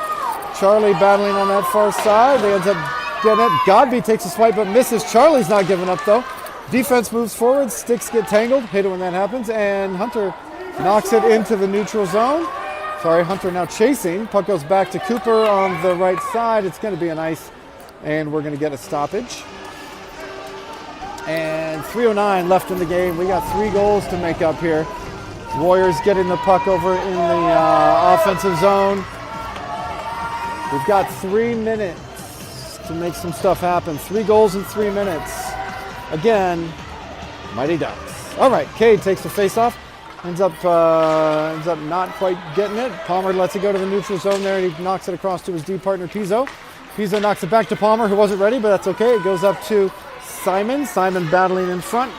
Charlie battling on that far side. They ends up getting it. Godby takes a swipe but misses. Charlie's not giving up though. Defense moves forward. Sticks get tangled. Hate it when that happens. And Hunter knocks it into the neutral zone. Sorry, Hunter now chasing. Puck goes back to Cooper on the right side. It's going to be an ice. And we're going to get a stoppage. And 3:09 left in the game. We got 3 goals to make up here. Warriors getting the puck over in the offensive zone. We've got 3 minutes to make some stuff happen. 3 goals in 3 minutes. Again, Mighty Ducks. All right, Cade takes the face-off. Ends up not quite getting it. Palmer lets it go to the neutral zone there, and he knocks it across to his D partner, Pizzo. Pizzo knocks it back to Palmer, who wasn't ready, but that's okay. It goes up to Simon battling in front.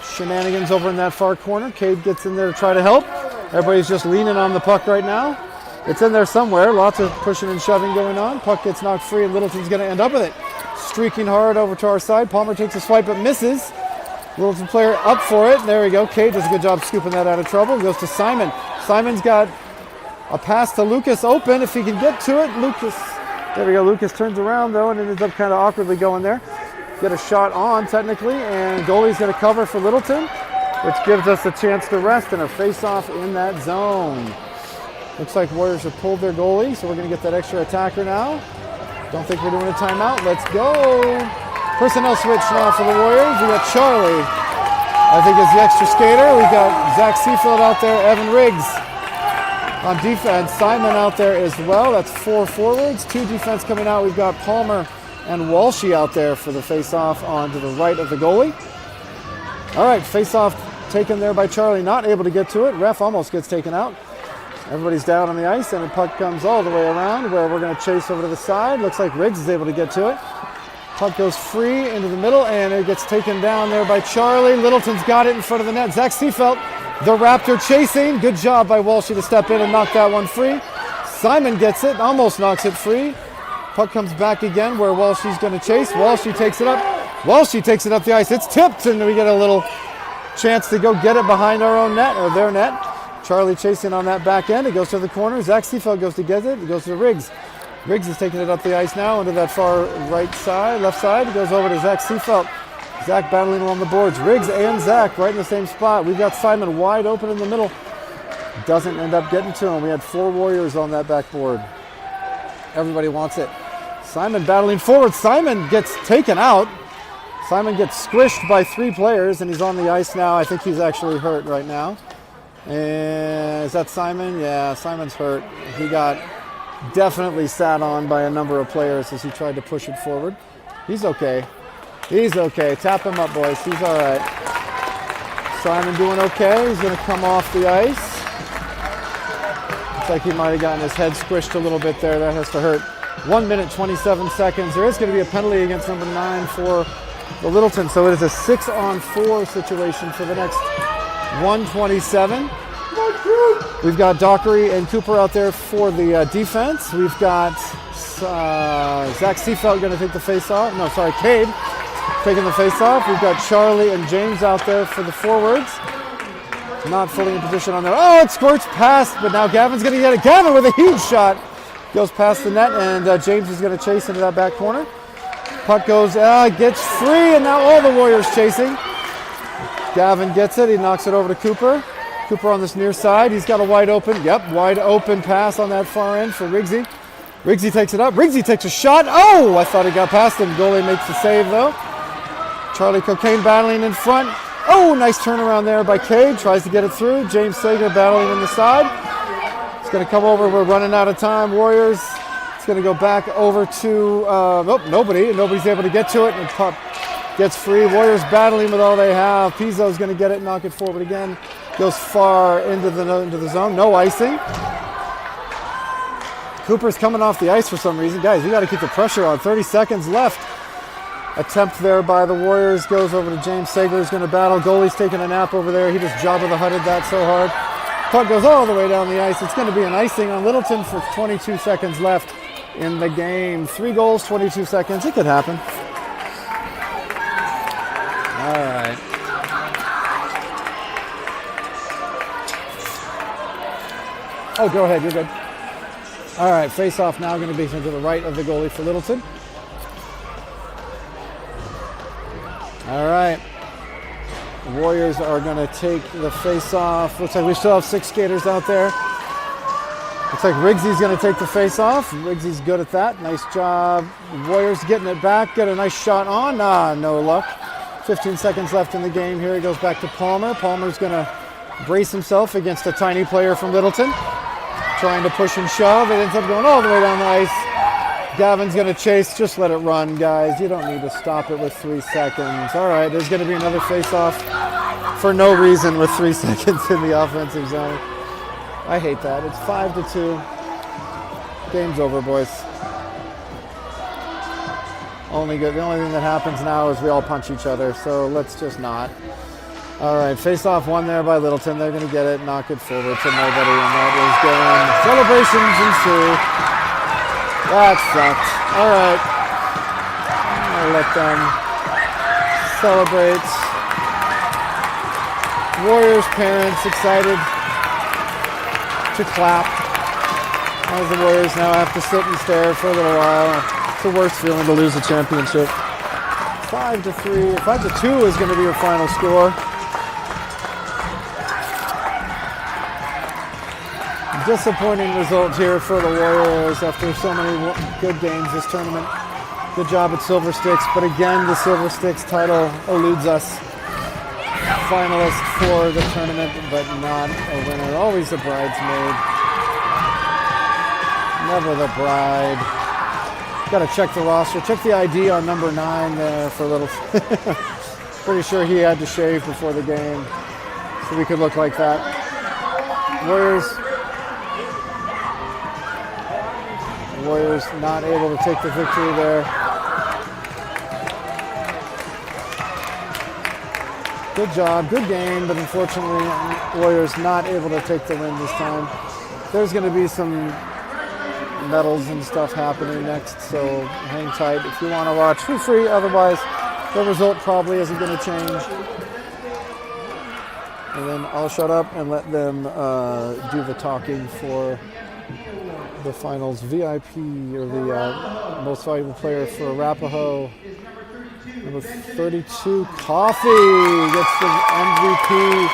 Shenanigans over in that far corner. Cade gets in there to try to help. Everybody's just leaning on the puck right now. It's in there somewhere. Lots of pushing and shoving going on. Puck gets knocked free and Littleton's going to end up with it. Streaking hard over to our side. Palmer takes a swipe but misses. Littleton player up for it. There we go. Cade does a good job scooping that out of trouble. Goes to Simon. Simon's got a pass to Lucas open if he can get to it. Lucas, there we go. Lucas turns around though and it ends up kind of awkwardly going there. Get a shot on technically, and goalie's going to cover for Littleton, which gives us a chance to rest and a face-off in that zone. Looks like Warriors have pulled their goalie, so we're going to get that extra attacker now. Don't think we're doing a timeout. Let's go. Personnel switch now for the Warriors. We got Charlie, I think, is the extra skater. We got Zach Seafield out there, Evan Riggs on defense, Simon out there as well. That's 4 forwards, 2 defense coming out. We've got Palmer and Walshy out there for the face-off onto the right of the goalie. All right, face-off taken there by Charlie, not able to get to it. Ref almost gets taken out. Everybody's down on the ice, and the puck comes all the way around where we're going to chase over to the side. Looks like Riggs is able to get to it. Puck goes free into the middle, and it gets taken down there by Charlie. Littleton's got it in front of the net. Zach Seafelt, the Raptor chasing. Good job by Walshy to step in and knock that one free. Simon gets it, almost knocks it free. Puck comes back again where Walshy's going to chase. Walshy takes it up. Walshy takes it up the ice. It's tipped, and we get a little chance to go get it behind our own net, or their net. Charlie chasing on that back end. It goes to the corner. Zach Seafeld goes to get it. It goes to Riggs. Riggs is taking it up the ice now into that far right side, left side. It goes over to Zach Seafeld. Zach battling along the boards. Riggs and Zach right in the same spot. We've got Simon wide open in the middle. Doesn't end up getting to him. We had 4 Warriors on that backboard. Everybody wants it. Simon battling forward. Simon gets taken out. Simon gets squished by 3 players, and he's on the ice now. I think he's actually hurt right now. And is that Simon? Yeah, Simon's hurt. He got definitely sat on by a number of players as he tried to push it forward. He's okay. He's okay. Tap him up, boys. He's all right. Simon doing okay. He's going to come off the ice. Looks like he might have gotten his head squished a little bit there. That has to hurt. 1 minute, 27 seconds. There is going to be a penalty against number 9 for the Littleton. So it is a 6-on-4 situation for the next 127. We've got Dockery and Cooper out there for the defense. We've got Zach Seafelt going to take the face-off. No, sorry, Cade taking the face-off. We've got Charlie and James out there for the forwards. Not fully in position on there. Oh, it squirts past, but now Gavin's going to get it. Gavin with a huge shot. Goes past the net, and James is going to chase into that back corner. Puck goes, gets free, and now all the Warriors chasing. Gavin gets it. He knocks it over to Cooper. Cooper on this near side. He's got a wide open pass on that far end for Riggsy. Riggsy takes it up. Riggsy takes a shot. Oh, I thought he got past him. Goalie makes the save, though. Charlie Cocaine battling in front. Oh, nice turnaround there by Cade. Tries to get it through. James Sager battling in the side. It's going to come over. We're running out of time. Warriors. It's going to go back over to nobody. Nobody's able to get to it. And puck gets free. Warriors battling with all they have. Pizzo's going to get it, knock it forward again. Goes far into the zone. No icing. Cooper's coming off the ice for some reason. Guys, we got to keep the pressure on. 30 seconds left. Attempt there by the Warriors. Goes over to James Sager, who's going to battle. Goalie's taking a nap over there. He just Jabba the Hutted that so hard. Puck goes all the way down the ice. It's going to be an icing on Littleton for 22 seconds left in the game. 3 goals, 22 seconds. It could happen. All right. Oh, go ahead. You're good. All right. Face-off now going to be to the right of the goalie for Littleton. All right. The Warriors are going to take the face-off. Looks like we still have 6 skaters out there. Looks like Riggsy's going to take the face-off. Riggsy's good at that. Nice job. Warriors getting it back. Get a nice shot on. No luck. 15 seconds left in the game. Here he goes back to Palmer. Palmer's going to brace himself against a tiny player from Littleton. Trying to push and shove. It ends up going all the way down the ice. Gavin's going to chase. Just let it run, guys. You don't need to stop it with 3 seconds. All right, there's going to be another face-off for no reason with 3 seconds in the offensive zone. I hate that. It's 5-2. Game's over, boys. Only good. The only thing that happens now is we all punch each other, so let's just not. All right, face-off one there by Littleton. They're going to get it, knock it forward to nobody, and that is game. Celebrations ensue. That sucked. All right. I'll let them celebrate. Warriors parents excited to clap as the Warriors now have to sit and stare for a little while. It's the worst feeling to lose a championship. 5-3. 5-2 is going to be your final score. Disappointing result here for the Warriors after so many good games this tournament. Good job at Silver Sticks, but again, the Silver Sticks title eludes us. Finalist for the tournament, but not a winner. Always the bridesmaid. Never the bride. Got to check the roster. Check the ID on number 9 there for Littleton. Pretty sure he had to shave before the game so we could look like that. Warriors not able to take the victory there. Good job, good game, but unfortunately, Warriors not able to take the win this time. There's going to be some medals and stuff happening next, so hang tight if you want to watch for free. Otherwise, the result probably isn't going to change. And then I'll shut up and let them do the talking for the finals. VIP, or the most valuable player for Arapahoe. Number 32, Coffee, gets the MVP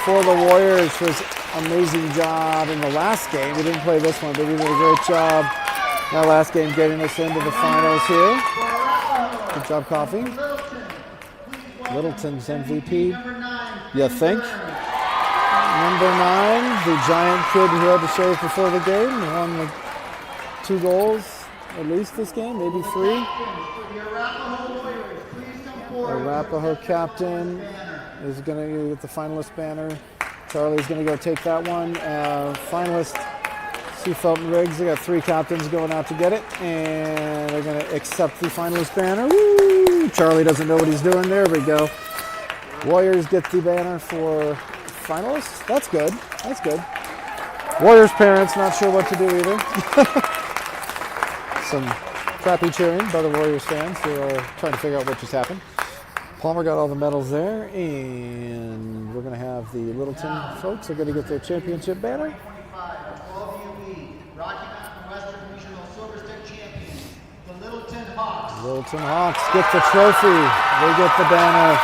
for the Warriors for his amazing job in the last game. We didn't play this one, but he did a great job in that last game getting us into the finals here. Good job, Coffee. Littleton's MVP, you think? Number 9, the giant kid who had to shave before the game, won the 2 goals at least this game, maybe 3. For the Arapahoe Warriors, please come forward. Arapahoe captain is going to get the finalist banner. Charlie's going to go take that one. Finalist Seafelt and Riggs. They got 3 captains going out to get it, and they're going to accept the finalist banner. Woo! Charlie doesn't know what he's doing. There we go. Warriors get the banner for finalists. That's good. That's good. Warriors parents not sure what to do either. Some crappy cheering by the Warriors fans who are trying to figure out what just happened. Palmer got all the medals there, and we're going to have the Littleton folks are going to get their championship banner. 12UB, Rocky Mountain Western Regional Silver Stick Champions, the Littleton Hawks. Littleton Hawks get the trophy. They get the banner,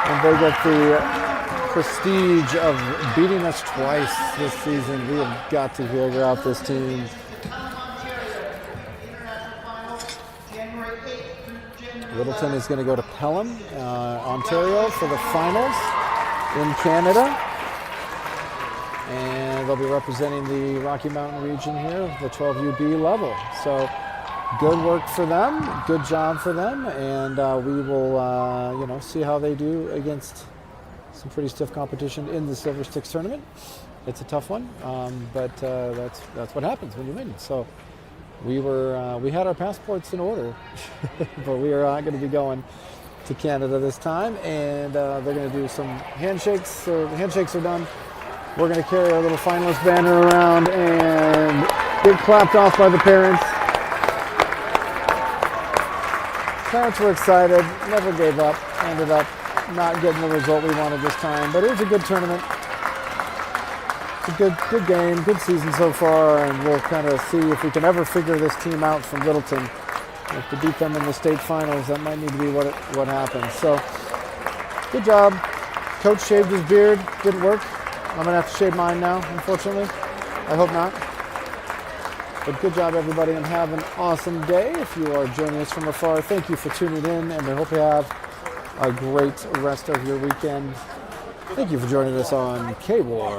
and they get the prestige of beating us twice this season. We have got to figure out this team. Littleton is going to go to Pelham, Ontario for the finals in Canada. And they'll be representing the Rocky Mountain region here, the 12UB level. So good work for them, good job for them, and we will see how they do against some pretty stiff competition in the Silver Sticks tournament. It's a tough one, but that's what happens when you win. So we had our passports in order, but we are not going to be going to Canada this time, and they're going to do some handshakes. So the handshakes are done. We're going to carry our little finalist banner around and get clapped off by the parents. Parents were excited, never gave up, ended up not getting the result we wanted this time, but it was a good tournament. It's a good game, good season so far, and we'll kind of see if we can ever figure this team out from Littleton. If to beat them in the state finals, that might need to be what happens. So, good job. Coach shaved his beard, didn't work. I'm gonna have to shave mine now, unfortunately. I hope not. But good job, everybody, and have an awesome day. If you are joining us from afar, thank you for tuning in, and I hope you have a great rest of your weekend. Thank you for joining us on K-War.